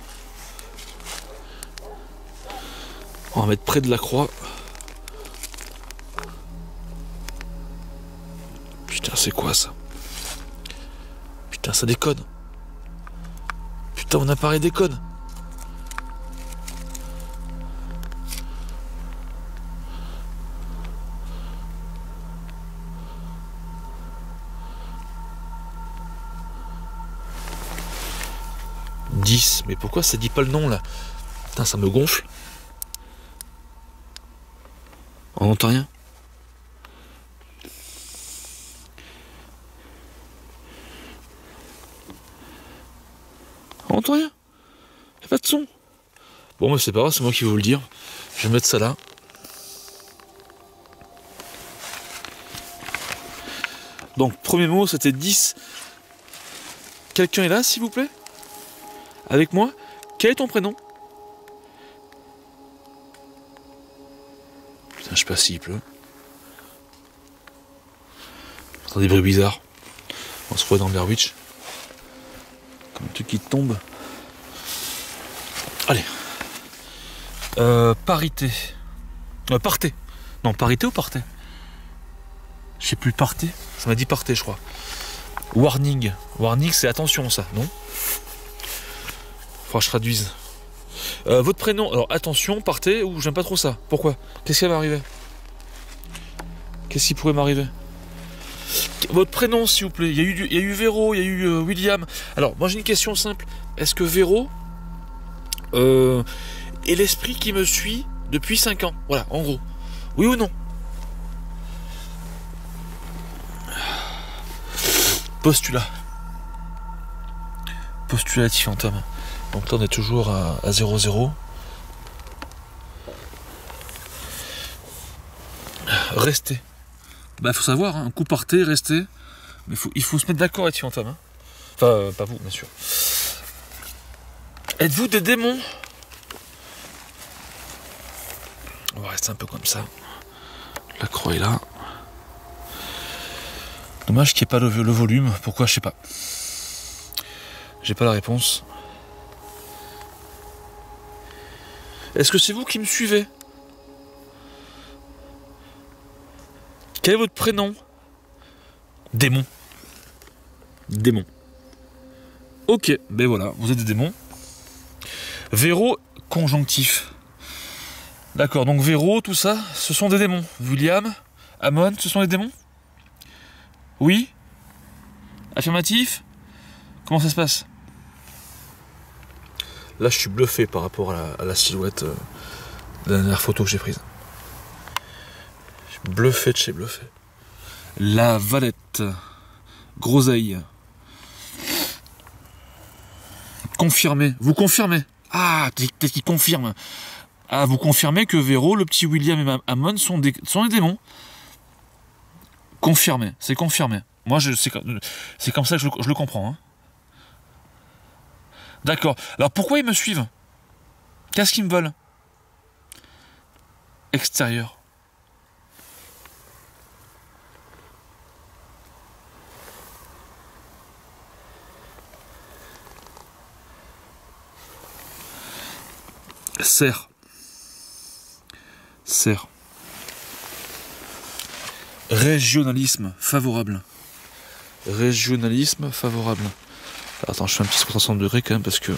On va mettre près de la croix. Putain, c'est quoi ça? Putain, ça déconne. Putain, mon appareil déconne. Mais pourquoi ça dit pas le nom là? Putain, ça me gonfle. On n'entend rien. On n'entend rien. Y'a pas de son. Bon, mais c'est pas grave, c'est moi qui vais vous le dire. Je vais mettre ça là. Donc, premier mot, c'était 10. Quelqu'un est là, s'il vous plaît? Avec moi? Quel est ton prénom? Putain, je sais pas s'il pleut. J'entends des bruits bizarres. On se croit dans Blair Witch. Comme un truc qui tombe. Allez. Parité. Partez. Non, parité ou partez? Je sais plus, partez. Ça m'a dit partez, je crois. Warning. Warning, c'est attention, ça, non? Faudra que je traduise. Votre prénom, alors attention, partez, ou j'aime pas trop ça. Pourquoi? Qu'est-ce qui va m'arriver? Qu'est-ce qui pourrait m'arriver? Votre prénom, s'il vous plaît. Il y a eu Véro, il y a eu William. Alors, moi j'ai une question simple. Est-ce que Véro est l'esprit qui me suit depuis 5 ans? Voilà, en gros. Oui ou non? Postulat. Postulatif fantôme. Donc là on est toujours à 0-0. Restez. Bah faut savoir, hein, un coup partez, restez. Mais il faut se mettre d'accord avec fantôme. Hein. Enfin, pas vous, bien sûr. Êtes-vous des démons? On va rester un peu comme ça. La croix est là. Dommage qu'il n'y ait pas le volume. Pourquoi? Je sais pas. J'ai pas la réponse. Est-ce que c'est vous qui me suivez? Quel est votre prénom? Démon. Démon. Ok, ben voilà, vous êtes des démons. Véro, conjonctif. D'accord, donc Véro, tout ça, ce sont des démons. William, Amon, ce sont des démons? Oui? Affirmatif? Comment ça se passe? Là, je suis bluffé par rapport à la silhouette de la dernière photo que j'ai prise. Je suis bluffé de chez bluffé. La Valette. Groseille. Confirmé. Vous confirmez? Ah, peut-être qu'il confirme. Ah, vous confirmez que Véro, le petit William et Amon sont des démons? Confirmé. C'est confirmé. Moi, c'est comme ça que je le comprends. Hein. D'accord. Alors pourquoi ils me suivent? Qu'est-ce qu'ils me veulent? Extérieur. Serre. Serre. Régionalisme favorable. Régionalisme favorable. Attends, je fais un petit 360 degrés quand même parce que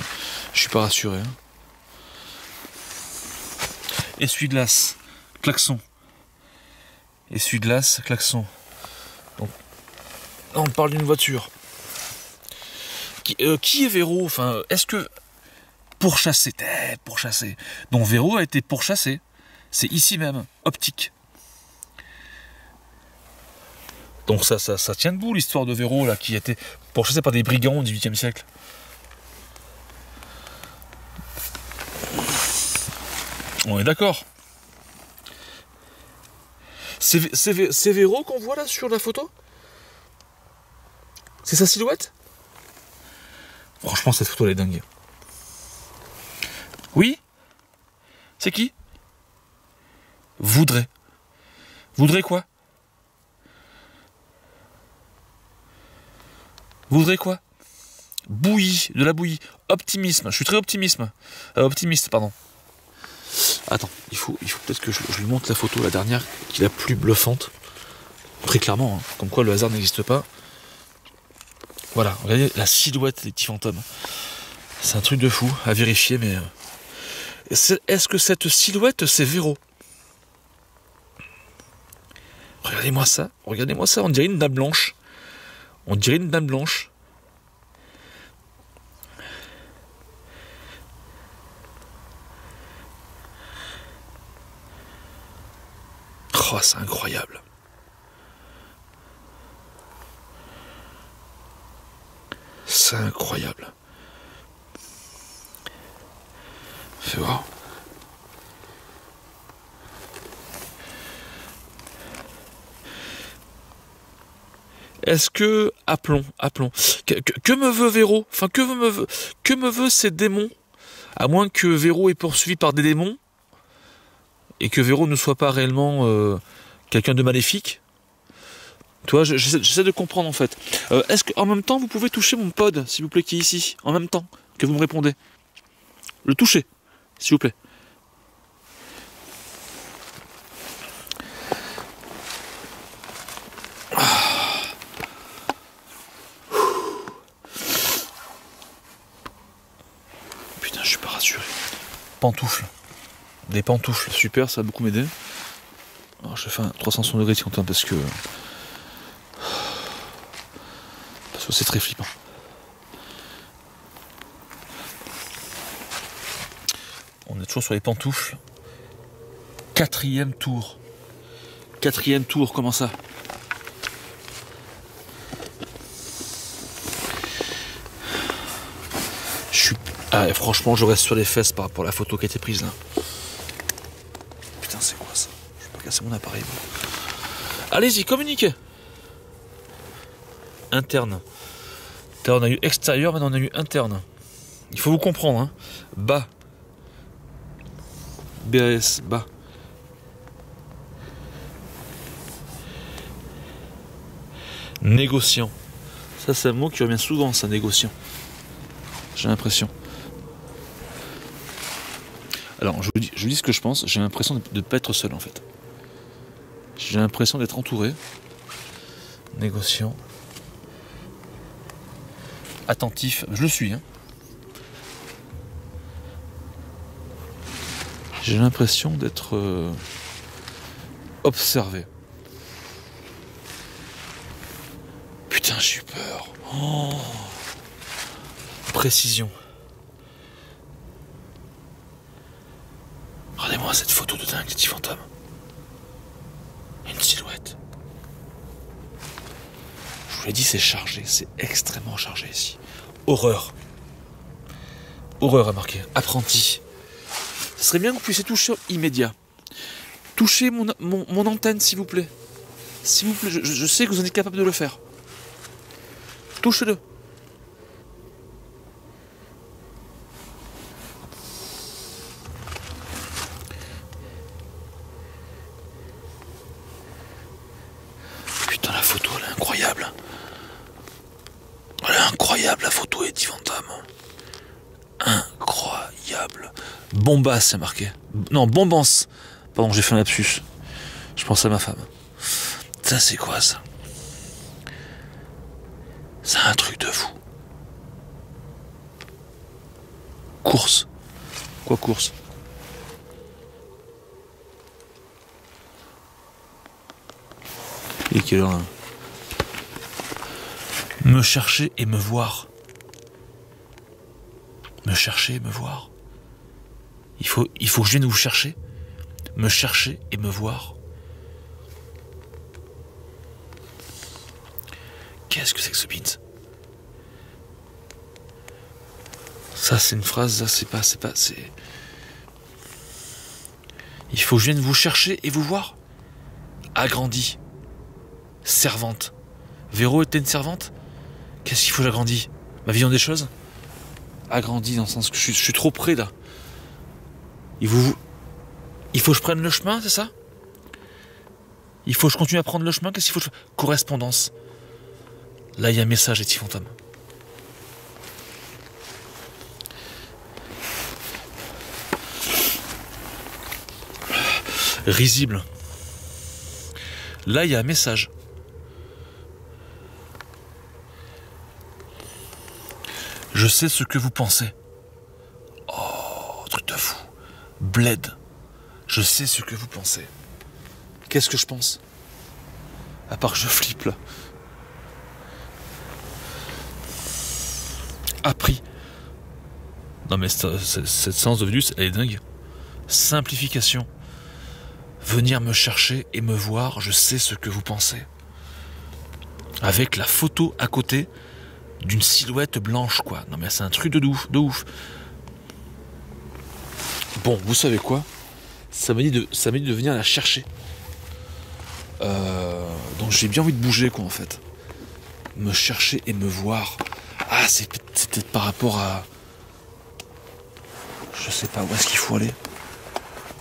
je suis pas rassuré. Hein. essuie-glace, klaxon. Essuie-glace, klaxon. Donc, là, on parle d'une voiture. Qui est Véro? Enfin, est-ce que pourchasser, pourchasser. Donc Véro a été pourchassé. C'est ici même, optique. Donc ça tient debout l'histoire de Véro là, qui a été pourchassé par des brigands au XVIIIe siècle. On est d'accord. C'est Véro qu'on voit là sur la photo? C'est sa silhouette? Franchement, cette photo elle est dingue. Oui? C'est qui? Voudrait. Voudrait quoi? Voudrait quoi? Bouillie, de la bouillie. Optimisme, je suis très optimiste, pardon. Attends, il faut peut-être que je lui montre la photo, la dernière, qui est la plus bluffante. Très clairement, hein, comme quoi le hasard n'existe pas. Voilà, regardez la silhouette des petits fantômes. C'est un truc de fou, à vérifier, mais... Est-ce que cette silhouette, c'est Véro? Regardez-moi ça, on dirait une dame blanche. On dirait une dame blanche. Oh, c'est incroyable. C'est incroyable. Fais voir. Est-ce que... Appelons. Que me veut Véro? Enfin, que me veut ces démons? À moins que Véro est poursuivi par des démons et que Véro ne soit pas réellement quelqu'un de maléfique. Tu vois, j'essaie de comprendre en fait. Est-ce qu'en même temps, vous pouvez toucher mon pod, s'il vous plaît, qui est ici, en même temps que vous me répondez? Le toucher, s'il vous plaît. Putain, je suis pas rassuré. Pantoufles. Des pantoufles, super, ça va beaucoup m'aider. Alors je fais un 360 degrés si on parce que c'est très flippant. On est toujours sur les pantoufles. Quatrième tour, comment ça? Franchement, je reste sur les fesses par rapport à la photo qui a été prise là. Putain, c'est quoi ça? Je vais pas casser mon appareil. Allez-y, communiquez. Interne. Là, on a eu extérieur, maintenant on a eu interne. Il faut vous comprendre, hein. Bas. BAS, bas. Négociant. Ça, c'est un mot qui revient souvent, ça, négociant. J'ai l'impression. Alors, je vous dis ce que je pense. J'ai l'impression de ne pas être seul, en fait. J'ai l'impression d'être entouré. Négociant. Attentif. Je le suis, hein. J'ai l'impression d'être observé. Putain, j'ai eu peur. Oh. Précision. Regardez-moi cette photo de dingue, les petits fantômes. Une silhouette. Je vous l'ai dit, c'est chargé, c'est extrêmement chargé ici. Horreur. Horreur à marquer. Apprenti. Ce serait bien que vous puissiez toucher immédiat. Touchez mon antenne, s'il vous plaît. S'il vous plaît, je sais que vous en êtes capable de le faire. Touchez-le. Putain, la photo, elle est incroyable. Elle est incroyable, la photo est fantôme. Incroyable. Bombasse, c'est marqué. Non, bombance. Pardon, j'ai fait un lapsus. Je pense à ma femme. Ça, c'est quoi, ça? C'est un truc de fou. Course. Quoi, course? Il est quelle heure là? Me chercher et me voir. Me chercher et me voir. Il faut que je vienne vous chercher. Me chercher et me voir. Qu'est-ce que c'est que ce bint? Ça c'est une phrase, ça c'est... Il faut que je vienne vous chercher et vous voir. Agrandi. Servante. Véro était une servante? Qu'est-ce qu'il faut que j'agrandisse? Ma vision des choses? Agrandi dans le sens que je suis trop près là. Il faut que je prenne le chemin, c'est ça? Il faut que je continue à prendre le chemin? Qu'est-ce qu'il faut que je... Correspondance. Là, il y a un message, les petits fantômes. Risible. Là, il y a un message. Je sais ce que vous pensez. Oh, truc de fou. Bled. Je sais ce que vous pensez. Qu'est-ce que je pense? À part que je flippe là. Appris. Non mais cette séance de Vénus, elle est dingue. Simplification. Venir me chercher et me voir, je sais ce que vous pensez. Avec la photo à côté d'une silhouette blanche, quoi. Non mais c'est un truc de ouf. Bon, vous savez quoi? Ça m'a dit de venir la chercher. Donc j'ai bien envie de bouger, quoi, en fait. Me chercher et me voir. Ah, c'est peut-être par rapport à... Je sais pas, où est-ce qu'il faut aller?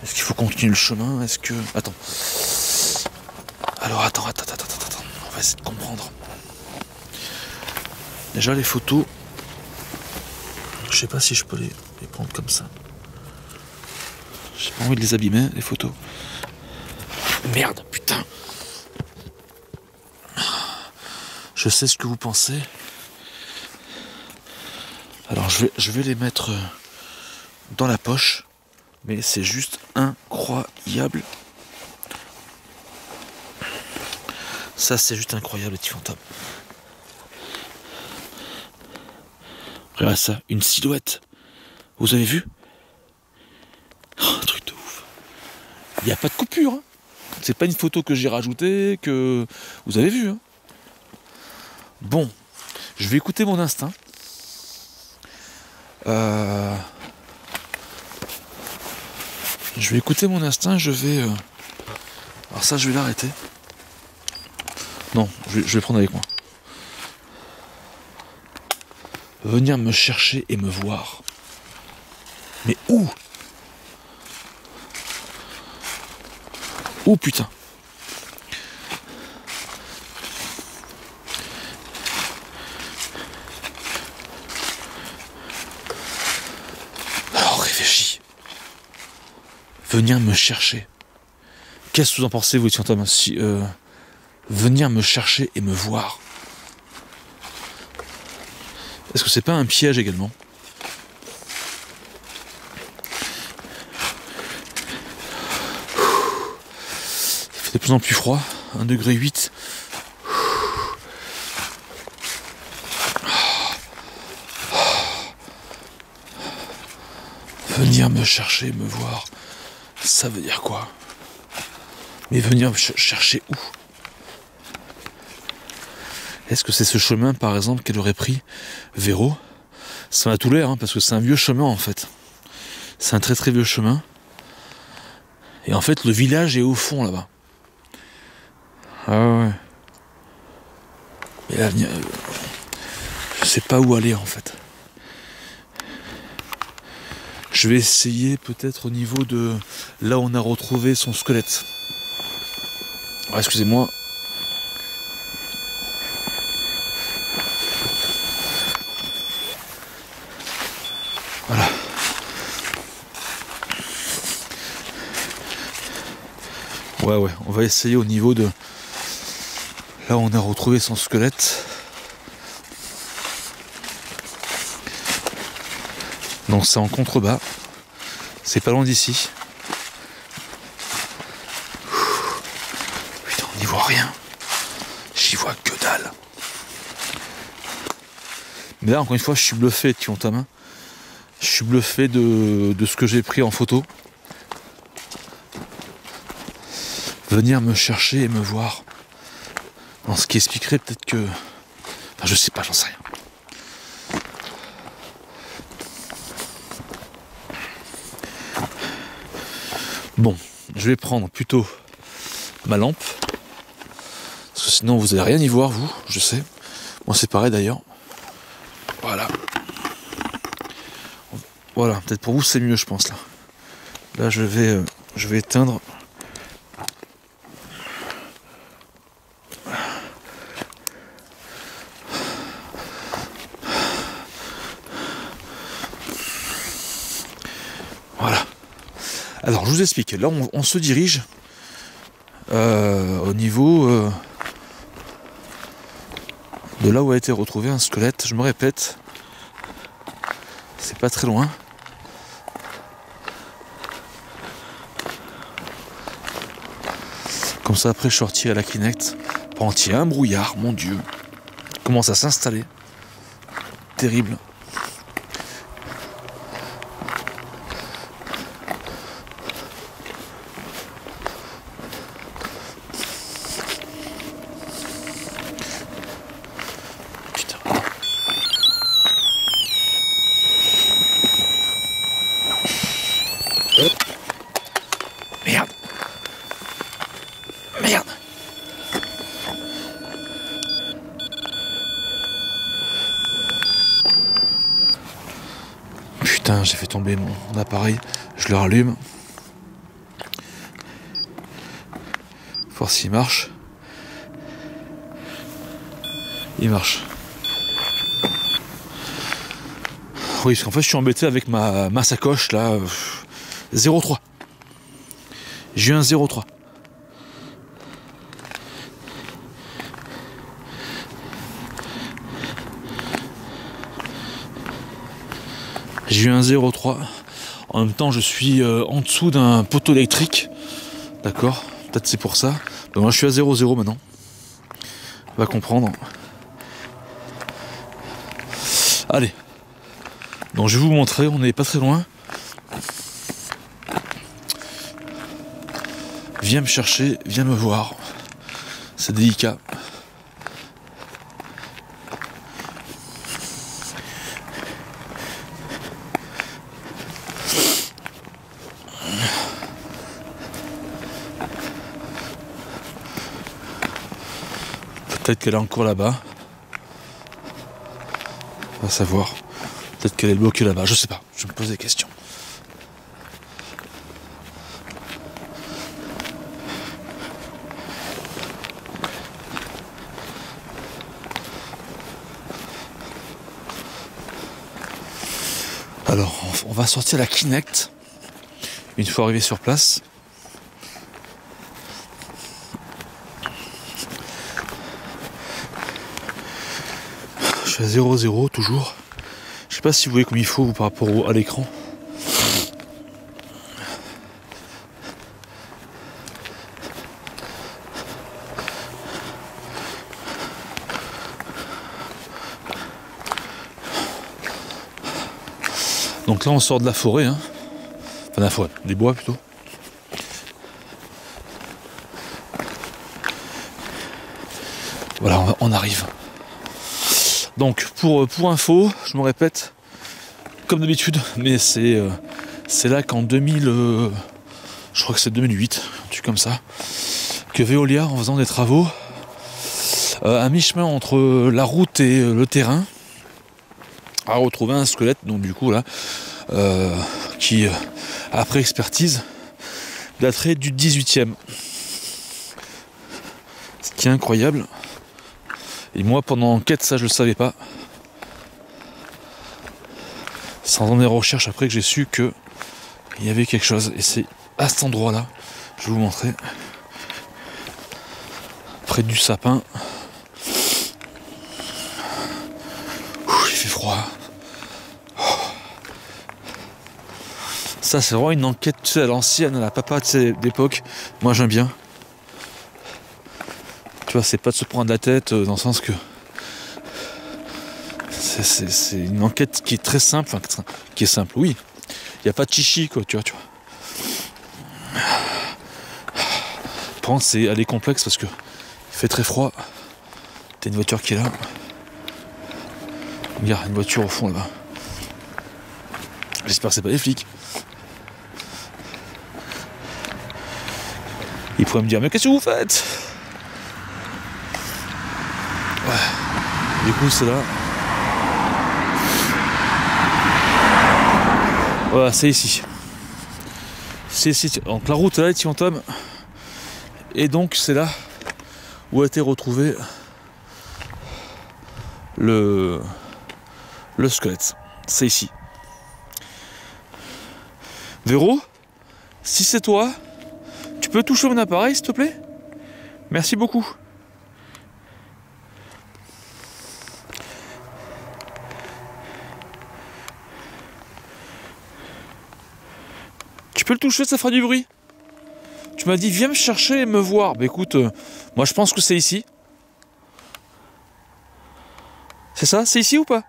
Est-ce qu'il faut continuer le chemin? Est-ce que... Attends. Alors, attends. On va essayer de comprendre. Déjà, les photos... Je sais pas si je peux les prendre comme ça. J'ai pas envie de les abîmer, les photos. Merde, putain. Je sais ce que vous pensez. Alors, je vais les mettre dans la poche. Mais c'est juste incroyable. Ça, c'est juste incroyable, les petits fantômes. Regardez ça, une silhouette. Vous avez vu? Oh, un truc de ouf. Il n'y a pas de coupure. Hein. C'est pas une photo que j'ai rajoutée, que... Vous avez vu, hein. Bon, je vais écouter mon instinct. Je vais écouter mon instinct, je vais... Alors ça, je vais l'arrêter. Non, je vais prendre avec moi. Venir me chercher et me voir. Mais où? Où, putain? Alors, réfléchis. Venir me chercher. Qu'est-ce que vous en pensez, vous, Thomas? Si, venir me chercher et me voir. Est-ce que c'est pas un piège également? Il fait de plus en plus froid. 1,8 degré. Venir me chercher, me voir. Ça veut dire quoi? Mais venir me chercher où? Est-ce que c'est ce chemin, par exemple, qu'elle aurait pris Véro? Ça m'a tout l'air, hein, parce que c'est un vieux chemin, en fait. C'est un très très vieux chemin. Et en fait, le village est au fond, là-bas. Ah ouais. Et là, je sais pas où aller, en fait. Je vais essayer, peut-être, au niveau de... Là où on a retrouvé son squelette. Alors, excusez-moi. Voilà. Ouais, on va essayer au niveau de... Là où on a retrouvé son squelette. Donc c'est en contrebas. C'est pas loin d'ici. Putain, on n'y voit rien. Mais là, encore une fois, je suis bluffé, Petit Fantôme. Je suis bluffé de ce que j'ai pris en photo. Venir me chercher et me voir. Dans ce qui expliquerait peut-être que... Enfin, je sais pas, j'en sais rien. Bon, je vais prendre plutôt ma lampe. Parce que sinon vous n'allez rien y voir, vous, je sais. Moi c'est pareil d'ailleurs. Voilà. Voilà, peut-être pour vous c'est mieux je pense là. Là je vais éteindre. Voilà. Alors je vous explique, là on se dirige au niveau de là où a été retrouvé un squelette. Je me répète, c'est pas très loin. Comme ça après je sortirai à la Kinect pour entier un brouillard, mon Dieu. Il commence à s'installer. Terrible. Merde. Merde. Putain, j'ai fait tomber mon appareil. Je le rallume. Voir s'il marche. Il marche. Oui, parce qu'en fait, je suis embêté avec ma sacoche là. 0,3. J'ai eu un 0,3. J'ai eu un 0,3. En même temps, je suis en dessous d'un poteau électrique. D'accord ? Peut-être c'est pour ça. Ben, moi, je suis à 0,0 maintenant. On va comprendre. Allez. Donc, je vais vous montrer. On n'est pas très loin. Viens me chercher. Viens me voir. C'est délicat. Peut-être qu'elle est encore là-bas. On va savoir. Peut-être qu'elle est bloquée là-bas. Je sais pas. Je me pose des questions. Alors, on va sortir la Kinect. Une fois arrivé sur place. Je suis à 0,0 toujours. Je sais pas si vous voyez comme il faut par rapport à l'écran. Donc là on sort de la forêt, hein. Enfin de la forêt, des bois plutôt. Voilà, on arrive. Donc pour info, je me répète, comme d'habitude, mais c'est là qu'en 2000, je crois que c'est 2008, un truc comme ça, que Veolia, en faisant des travaux, à mi-chemin entre la route et le terrain, a retrouvé un squelette, donc du coup là, qui, après expertise, daterait du 18e. Ce qui est incroyable. Et moi, pendant l'enquête, ça je le savais pas. C'est en faisant des recherches après que j'ai su que il y avait quelque chose. Et c'est à cet endroit-là, je vais vous montrer, près du sapin. Il fait froid. Ça, c'est vraiment une enquête, tu sais, à l'ancienne, à la papa d'époque. Moi, j'aime bien. Tu vois, c'est pas de se prendre la tête dans le sens que C'est une enquête qui est très simple, enfin, qui est simple, oui. Il n'y a pas de chichi, quoi, tu vois. Par contre, elle est complexe parce que il fait très froid. T'as une voiture qui est là. Regarde, une voiture au fond là-bas. J'espère que c'est pas les flics. Ils pourraient me dire, mais qu'est-ce que vous faites? Ouais. Du coup, c'est là. Voilà, c'est ici. C'est ici. Donc la route là, les petits fantômes. Et donc c'est là où a été retrouvé le squelette. C'est ici. Véro, si c'est toi, tu peux toucher mon appareil s'il te plaît? Merci beaucoup. Tu peux le toucher, ça fera du bruit. Tu m'as dit viens me chercher et me voir. Bah écoute, moi je pense que c'est ici. C'est ça? C'est ici ou pas?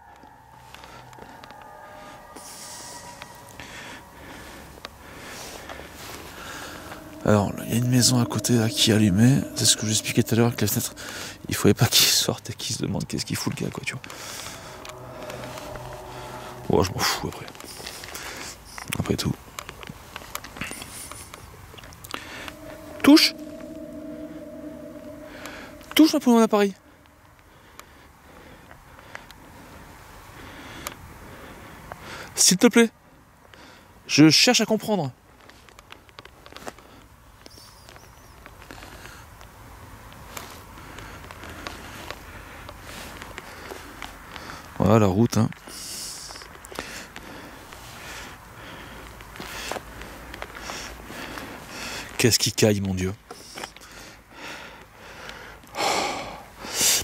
Alors, il y a une maison à côté là qui est allumée. C'est ce que j'expliquais tout à l'heure avec la fenêtre. Il ne fallait pas qu'il sorte et qu'il se demande qu'est-ce qu'il fout le gars, quoi, tu vois. Oh, je m'en fous après. Après tout. Touche. Touche un peu mon appareil. S'il te plaît. Je cherche à comprendre. Voilà la route, hein. Qu'est-ce qui caille, mon Dieu.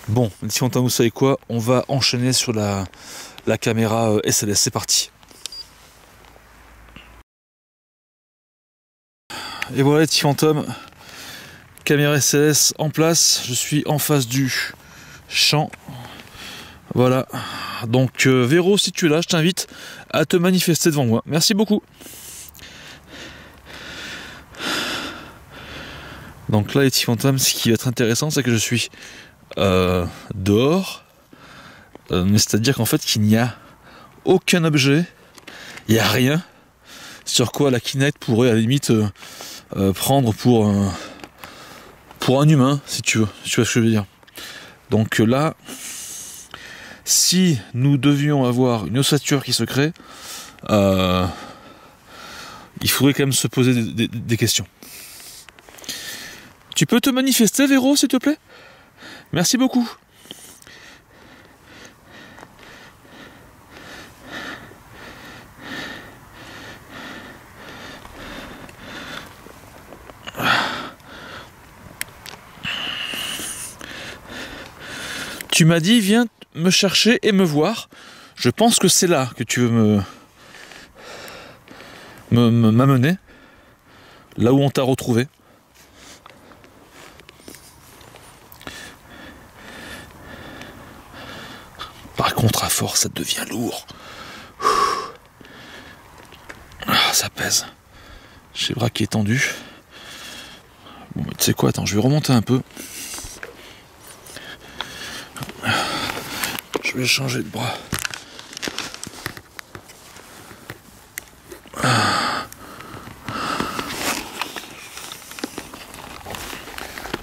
Bon, si on vous savez quoi, on va enchaîner sur la caméra SLS. C'est parti. Et voilà les petits fantômes. Caméra SLS en place. Je suis en face du champ. Voilà. Donc Véro, si tu es là, je t'invite à te manifester devant moi. Merci beaucoup. Donc là les petits fantômes, ce qui va être intéressant, c'est que je suis dehors. C'est-à-dire qu'en fait qu'il n'y a aucun objet, il n'y a rien sur quoi la Kinect pourrait à la limite prendre pour un humain, si tu veux. Tu vois ce que je veux dire. Donc là, si nous devions avoir une ossature qui se crée, il faudrait quand même se poser des questions. Tu peux te manifester, Véro, s'il te plaît? Merci beaucoup. Tu m'as dit, viens me chercher et me voir. Je pense que c'est là que tu veux m'amener. Là où on t'a retrouvé. Par contre, à force, ça devient lourd. Ah, ça pèse. J'ai le bras qui est tendu. Bon, mais tu sais quoi, attends, je vais remonter un peu. Je vais changer de bras.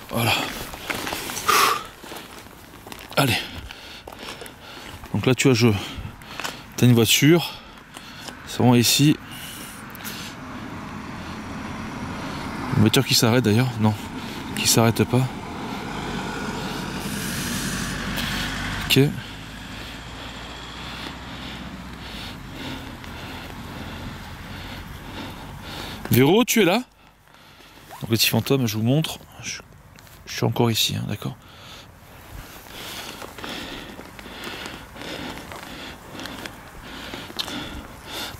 Voilà. Allez. Donc là, tu vois, t'as une voiture. C'est vraiment ici. Une voiture qui s'arrête d'ailleurs. Non, qui s'arrête pas. Ok. Véro, tu es là? Donc le petit fantôme, je vous montre. Je suis encore ici, hein, d'accord?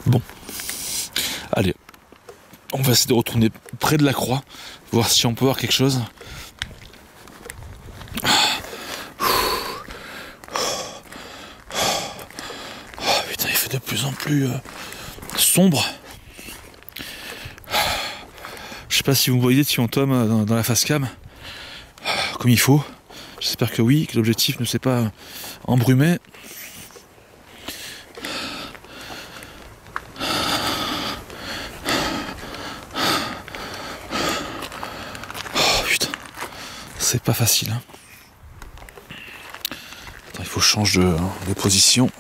Bon. Allez. On va essayer de retourner près de la croix, voir si on peut voir quelque chose. plus en plus sombre. Je sais pas si vous voyez des petits fantômes dans la face cam, comme il faut. J'espère que oui, que l'objectif ne s'est pas embrumé. Oh putain, c'est pas facile. Hein. Attends, il faut que je change de position.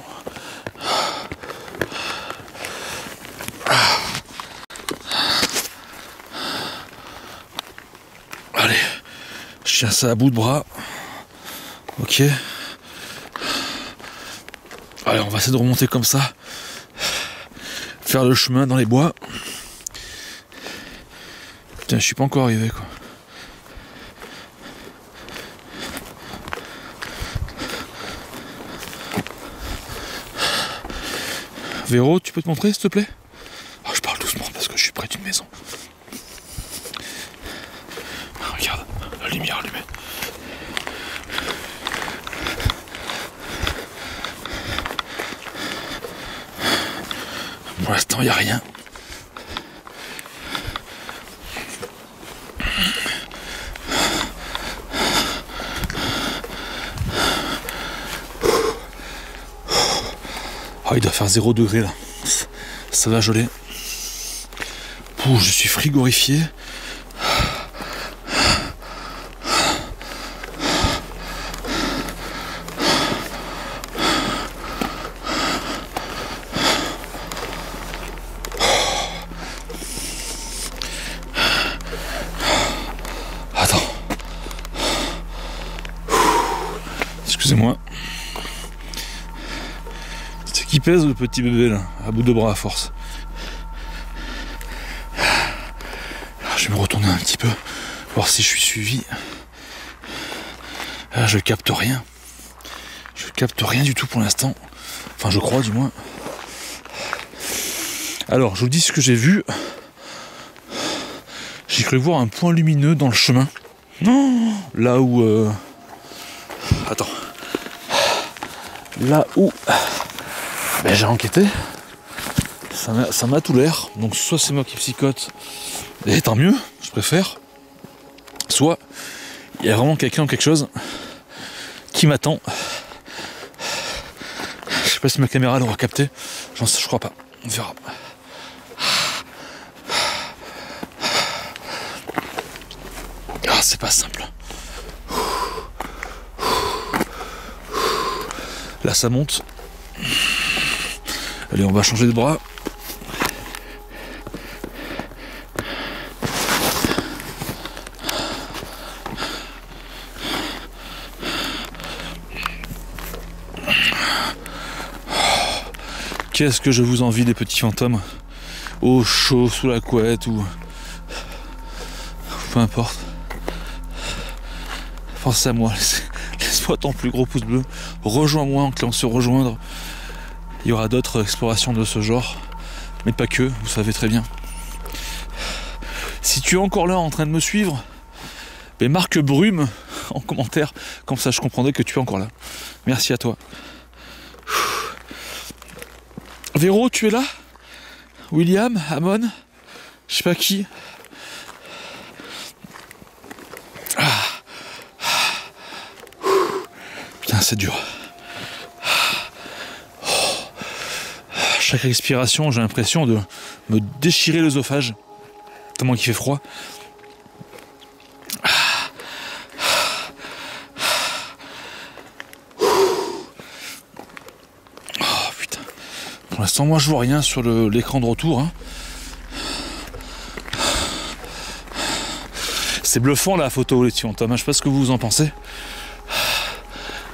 Allez, je tiens ça à bout de bras. Ok. Allez, on va essayer de remonter comme ça. Faire le chemin dans les bois. Putain, je suis pas encore arrivé quoi. Véro, tu peux te montrer s'il te plaît? Oh, je parle doucement parce que je suis près d'une maison. Regarde, la lumière allumée. Pour l'instant, il n'y a rien. Oh, il doit faire 0 degré là. Ça va geler. Pouh, je suis frigorifié. Attends. Excusez-moi. C'est qui pèse le petit bébé là, à bout de bras à force. Je vais me retourner un petit peu, voir si je suis suivi. Là, je capte rien. Je capte rien du tout pour l'instant. Enfin, je crois du moins. Alors, je vous dis ce que j'ai vu. J'ai cru voir un point lumineux dans le chemin. Non, là où... Attends. Là où... Ben, j'ai enquêté. Ça m'a tout l'air. Donc soit c'est moi qui psychote. Et tant mieux, je préfère. Soit il y a vraiment quelqu'un ou quelque chose qui m'attend. Je sais pas si ma caméra l'aura capté. Je crois pas. On verra. Ah, c'est pas simple. Là, ça monte. Allez, on va changer de bras. Qu'est-ce que je vous envie des petits fantômes au chaud, sous la couette ou peu importe. Pense à moi, laisse-moi ton plus gros pouce bleu, rejoins-moi en cliquant sur rejoindre. Il y aura d'autres explorations de ce genre, mais pas que, vous savez très bien. Si tu es encore là en train de me suivre, ben marque brume en commentaire, comme ça je comprendrai que tu es encore là. Merci à toi. Véro, tu es là? William, Amon, je sais pas qui. Putain, c'est dur. Chaque respiration, j'ai l'impression de me déchirer l'œsophage, tellement qu'il fait froid. Pour l'instant, moi je vois rien sur l'écran de retour. Hein. C'est bluffant la photo, les petits fantômes. Je sais pas ce que vous en pensez,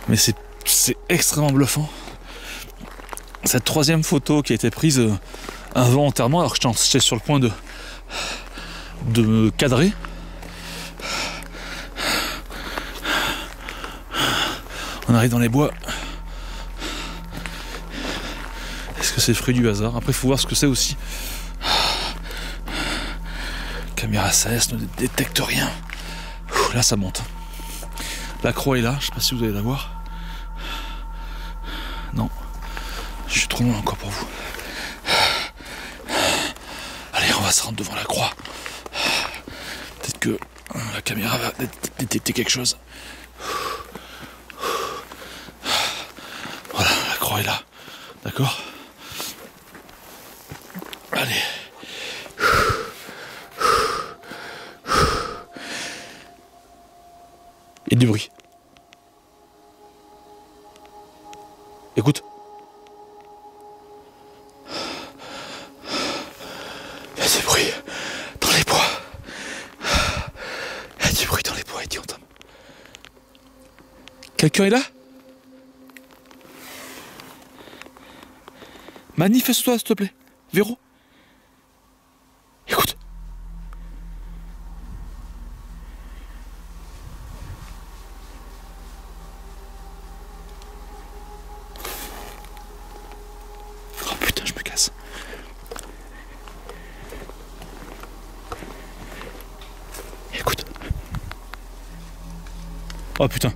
mais c'est extrêmement bluffant. Cette troisième photo qui a été prise involontairement, alors que j'étais sur le point de me cadrer. On arrive dans les bois. Est-ce que c'est le fruit du hasard? Après, il faut voir ce que c'est aussi. Caméra SAS ne détecte rien. Là, ça monte. La croix est là, je sais pas si vous allez la voir. Non. Je suis trop loin encore pour vous. va se rendre devant la croix. Peut-être que la caméra va détecter quelque chose. Voilà, la croix est là. D'accord? Allez. Il y a du bruit. Écoute. Il y a du bruit dans les bois. Il y a du bruit dans les bois, Eddie Fantôme. Quelqu'un est là? Manifeste-toi, s'il te plaît. Véro. Écoute. Oh putain, je me casse. Écoute. Oh putain.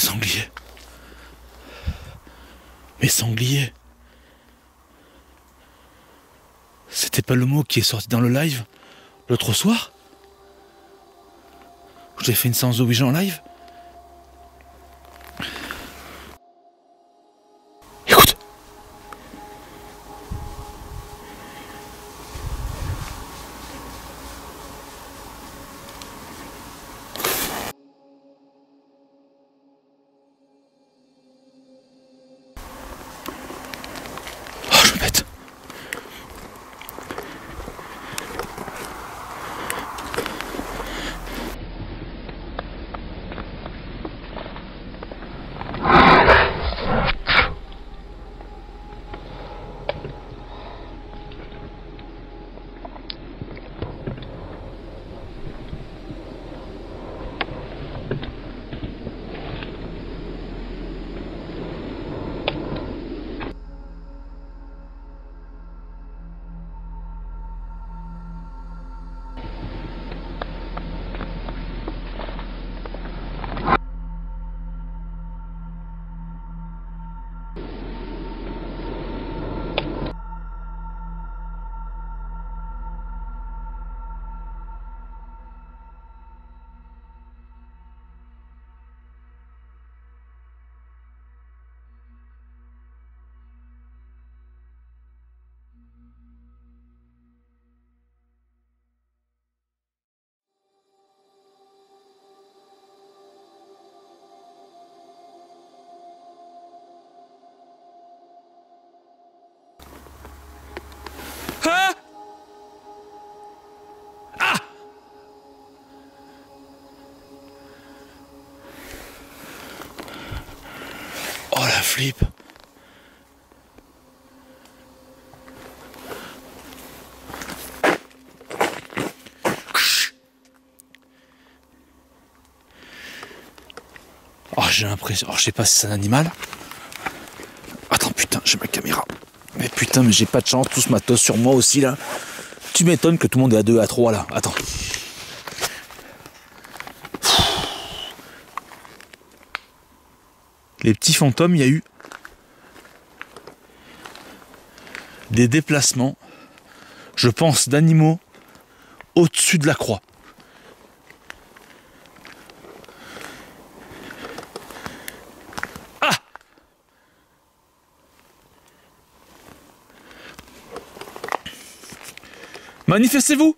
Sanglier. Mais sanglier. C'était pas le mot qui est sorti dans le live l'autre soir? J'ai fait une séance de Ouija en live. Écoute. Ah! Ah! Oh la flip. Oh, j'ai l'impression. Oh, je sais pas si c'est un animal. Attends, putain, j'ai ma caméra. Mais putain, mais j'ai pas de chance, tout ce matos sur moi aussi là. Tu m'étonnes que tout le monde est à 2, à 3 là. Attends. Les petits fantômes, il y a eu des déplacements, je pense, d'animaux au-dessus de la croix. Ah! Manifestez-vous!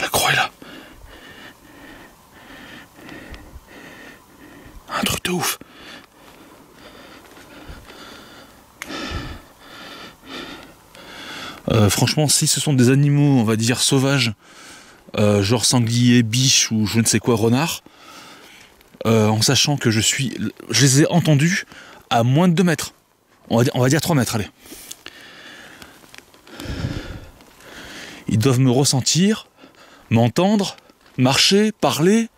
La croix est là. Un truc de ouf. Franchement, si ce sont des animaux, on va dire sauvages, genre sanglier, biche ou je ne sais quoi, renard, en sachant que je les ai entendus à moins de 2 mètres. On va dire 3 mètres, allez. Ils doivent me ressentir, m'entendre, marcher, parler,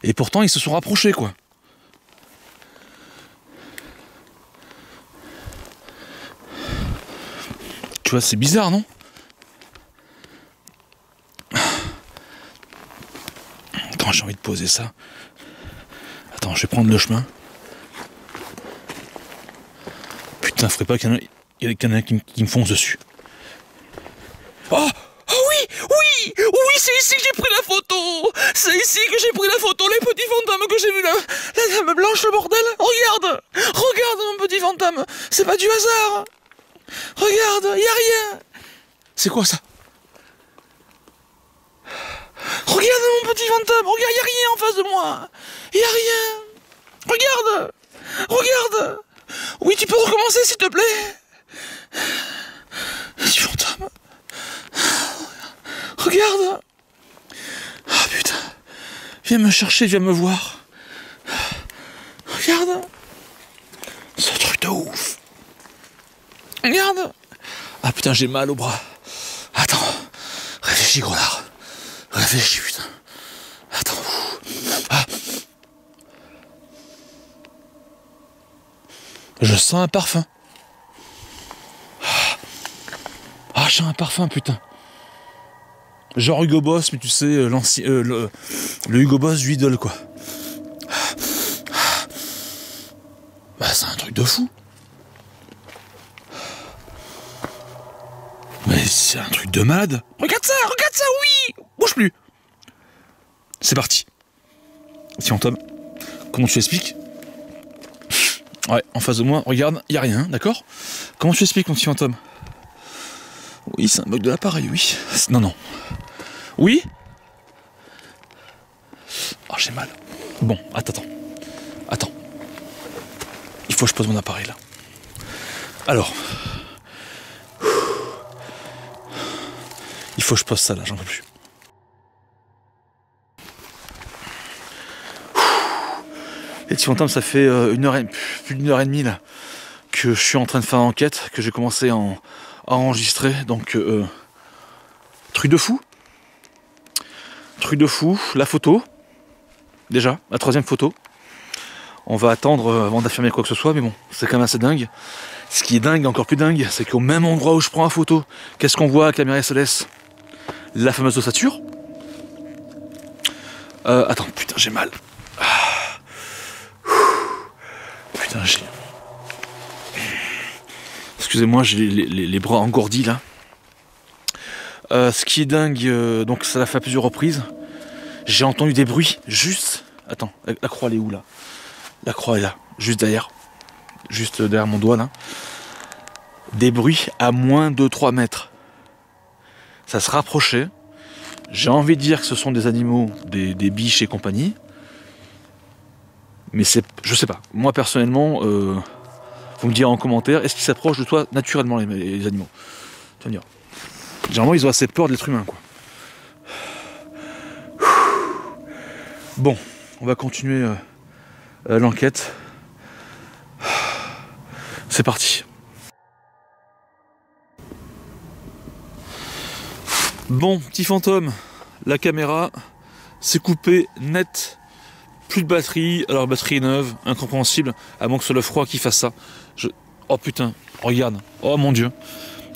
et pourtant ils se sont rapprochés, quoi. Tu vois, c'est bizarre, non? Attends, j'ai envie de poser ça. Attends, je vais prendre le chemin. Putain, faudrait pas qu'il y en a qui me fonce dessus. Oh! Oui, c'est ici que j'ai pris la photo. C'est ici que j'ai pris la photo, les petits fantômes que j'ai vus là. La dame blanche, le bordel. Regarde mon petit fantôme. C'est pas du hasard. Regarde, y a rien. C'est quoi ça? Regarde mon petit fantôme. Regarde, y a rien en face de moi. Y a rien. Regarde. Oui, tu peux recommencer s'il te plaît. Petit fantôme. Regarde. Ah putain. Viens me chercher, viens me voir. Regarde. C'est un truc de ouf. Regarde. Ah putain, j'ai mal au bras. Attends. Réfléchis, grenard. Réfléchis, putain. Attends. Ah. Je sens un parfum. Ah, je sens un parfum, putain. Genre Hugo Boss, mais tu sais, le Hugo Boss du Idol, quoi. Bah, c'est un truc de fou. Mais c'est un truc de malade. Regarde ça, oui. Bouge plus. C'est parti. Si on tombe, comment tu expliques? Ouais, en face de moi, regarde, y a rien, d'accord? Comment tu expliques, mon petit fantôme? Oui, c'est un bug de l'appareil, oui. Non. Oui? Oh, j'ai mal. Bon, attends. Il faut que je pose mon appareil, là. Alors. Il faut que je pose ça, là, j'en peux plus. Les petits fantômes, ça fait plus d'une heure et demie, là, que je suis en train de faire l'enquête, que j'ai commencé à enregistrer, donc... Truc de fou, la photo, déjà, la 3e photo. On va attendre avant d'affirmer quoi que ce soit, mais bon, c'est quand même assez dingue. Ce qui est dingue, encore plus dingue, c'est qu'au même endroit où je prends la photo, qu'est-ce qu'on voit à la caméra SLS? La fameuse ossature. Attends, putain, j'ai mal. Putain, excusez-moi, j'ai les bras engourdis, là. Ce qui est dingue, donc ça l'a fait à plusieurs reprises. J'ai entendu des bruits juste... Attends, la croix elle est où là? La croix est là, juste derrière mon doigt là. Des bruits à moins de 3 mètres. Ça se rapprochait. J'ai envie de dire que ce sont des animaux, des biches et compagnie. Mais je sais pas. Moi personnellement, vous me direz en commentaire, est-ce qu'ils s'approchent de toi naturellement les animaux? Tu vas me dire. Généralement, ils ont assez peur de l'être humain, quoi. Bon, on va continuer l'enquête. C'est parti. Bon, petit fantôme, la caméra s'est coupée net. Plus de batterie, alors batterie neuve, incompréhensible, à moins que ce soit le froid qui fasse ça. Oh putain, regarde, oh mon dieu.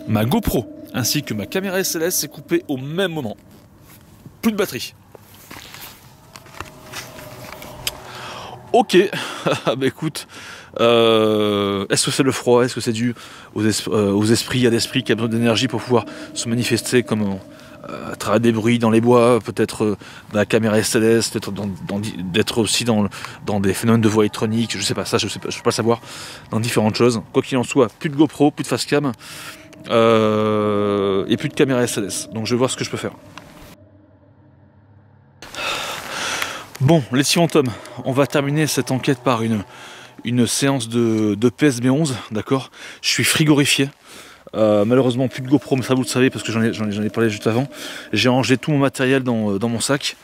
Ma GoPro ainsi que ma caméra SLS s'est coupée au même moment. Plus de batterie. Ok, bah écoute, est-ce que c'est le froid? Est-ce que c'est dû aux esprits? Il y a d'esprits qui a besoin d'énergie pour pouvoir se manifester comme à travers des bruits dans les bois, peut-être dans la caméra SLS, peut-être d'être aussi dans des phénomènes de voix électronique, je sais pas, ça je peux pas le savoir, dans différentes choses. Quoi qu'il en soit, plus de GoPro, plus de facecam, et plus de caméra SLS. Donc je vais voir ce que je peux faire. Bon, les petits fantômes, on va terminer cette enquête par une séance de PSB11, d'accord? Je suis frigorifié. Malheureusement plus de GoPro, mais ça vous le savez parce que j'en ai parlé juste avant. J'ai rangé tout mon matériel dans mon sac.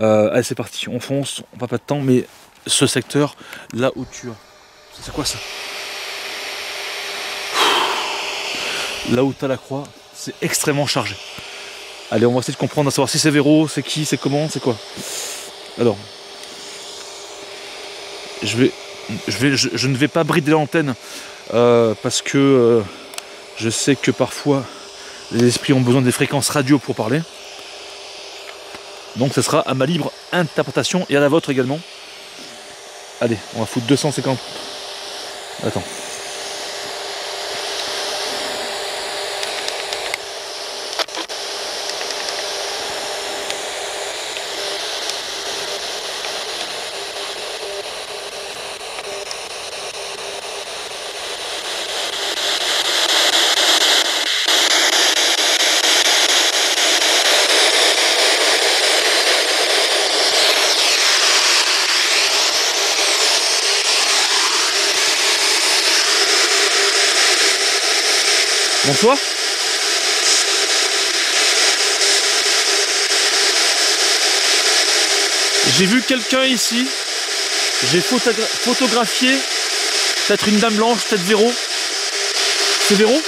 Allez, c'est parti, on fonce, on perd pas de temps, mais ce secteur, là où tu as... C'est quoi ça? Là où tu as la croix, c'est extrêmement chargé. Allez, on va essayer de comprendre, à savoir si c'est Véro, c'est qui, c'est comment, c'est quoi. Alors, je ne vais pas brider l'antenne parce que je sais que parfois les esprits ont besoin des fréquences radio pour parler. Donc ça sera à ma libre interprétation et à la vôtre également. Allez, on va foutre 250. Attends. Bonsoir. J'ai vu quelqu'un ici. J'ai photographié peut-être une dame blanche, peut-être Véro. C'est Véro?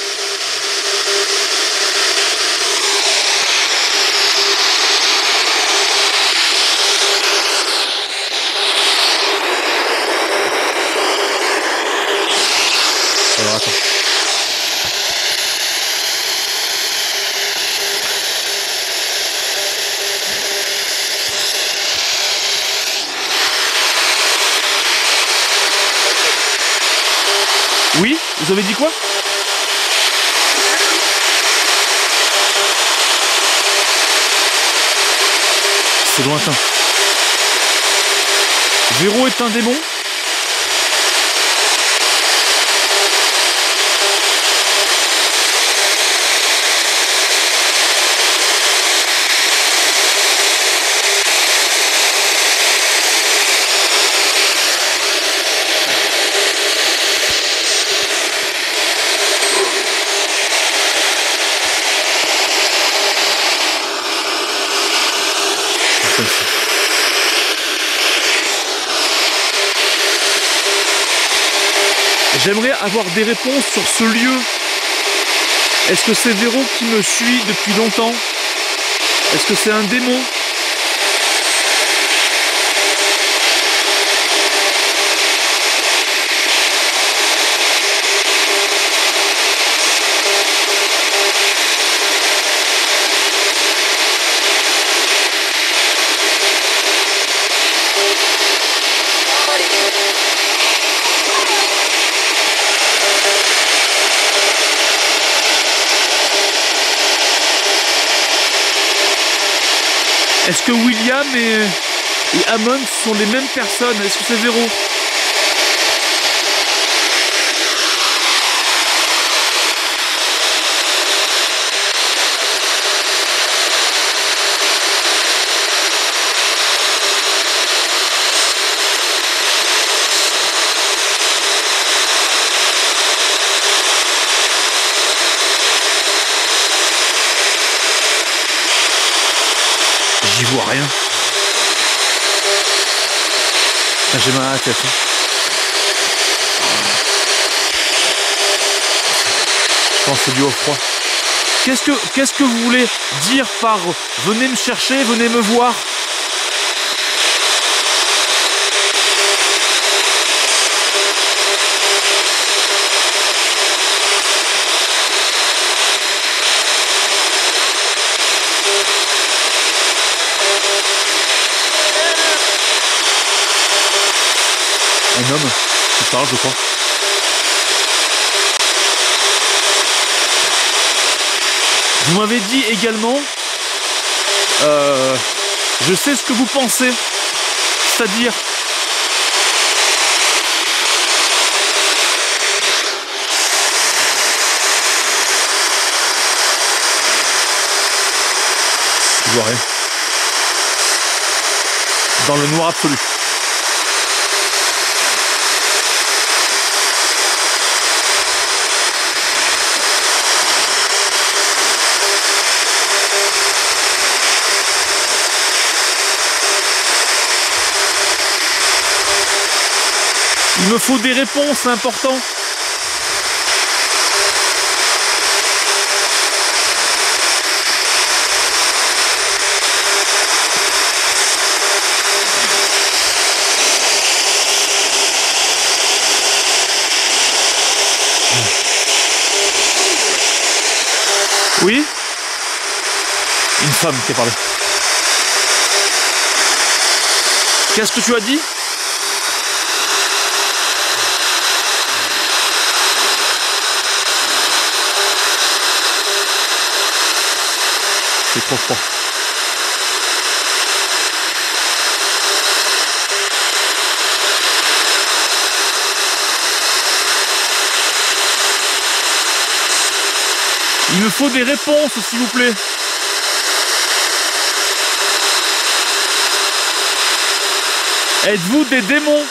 Alors attends. Oui, vous avez dit quoi? C'est lointain. Véro est un démon? J'aimerais avoir des réponses sur ce lieu. Est-ce que c'est Véro qui me suit depuis longtemps? Est-ce que c'est un démon? Est-ce que William et Amon sont les mêmes personnes? Est-ce que c'est Véro? J'y vois rien. J'ai mal à la tête. Je pense que c'est dû au froid. Qu'est-ce que vous voulez dire par venez me chercher, venez me voir? Un homme qui parle, je crois. Vous m'avez dit également, je sais ce que vous pensez, c'est-à-dire, je vois rien. Dans le noir absolu. Il me faut des réponses, c'est important. Oui? Une femme qui a parlé. Qu'est-ce que tu as dit? C'est trop froid. Il me faut des réponses, s'il vous plaît. Êtes-vous des démons?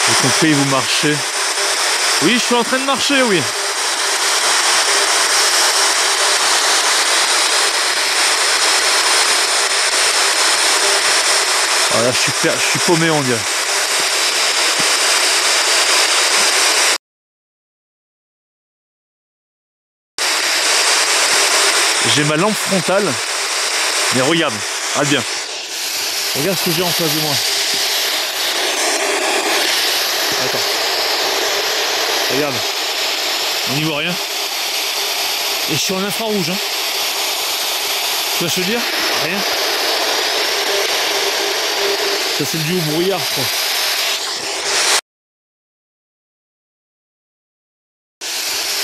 J'ai compris, vous marchez. Oui, je suis en train de marcher, oui. Ah là, je suis paumé, on dirait. J'ai ma lampe frontale. Mais regarde, bien. Regarde ce que j'ai en face de moi. Attends. Regarde. On n'y voit rien. Et je suis en infrarouge. Hein. Tu vois ce que je veux dire? Rien. Ça c'est dû au brouillard, je crois.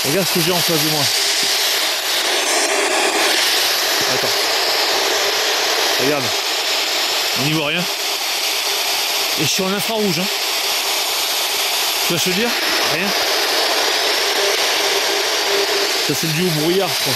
Regarde ce que j'ai en face de moi. Attends. Regarde. On n'y voit rien. Et je suis en infrarouge. Hein. Tu vois ce que je veux dire? Rien. Ça c'est dû au brouillard, je crois.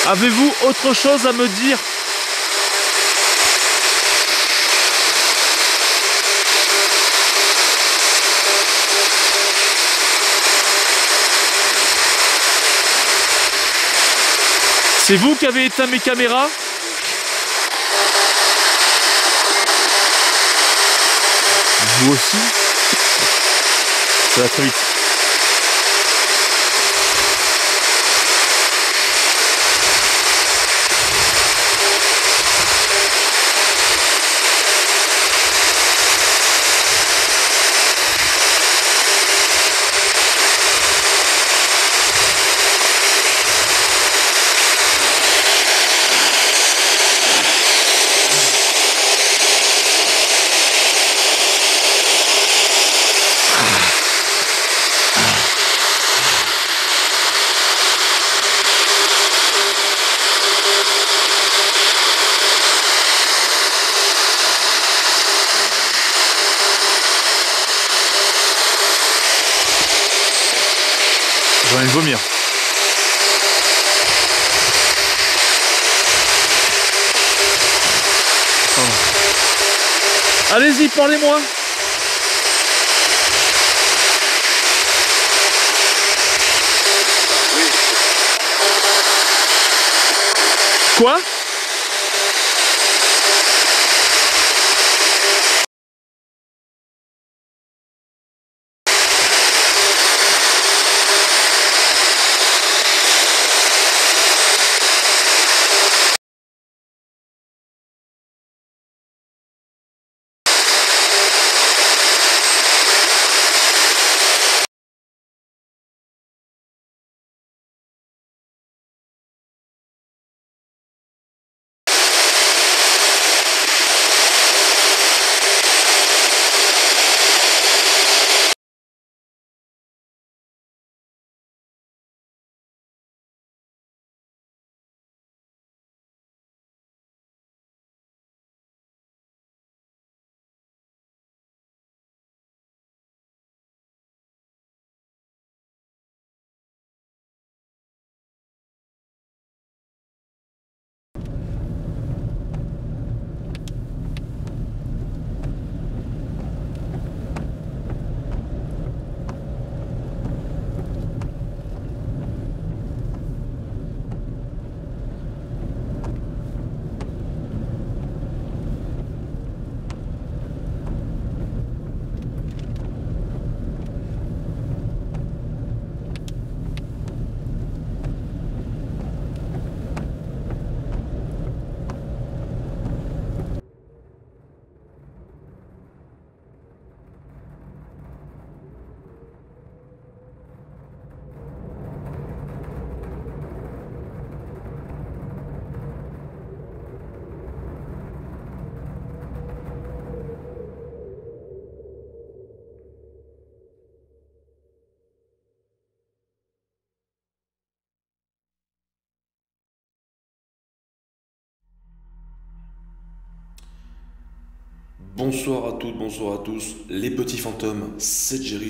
Avez-vous autre chose à me dire? C'est vous qui avez éteint mes caméras? Vous aussi? Ça va très vite. J'ai envie de vomir. Allez-y, parlez-moi. Quoi? Bonsoir à toutes, bonsoir à tous, les petits fantômes, c'est Jerry.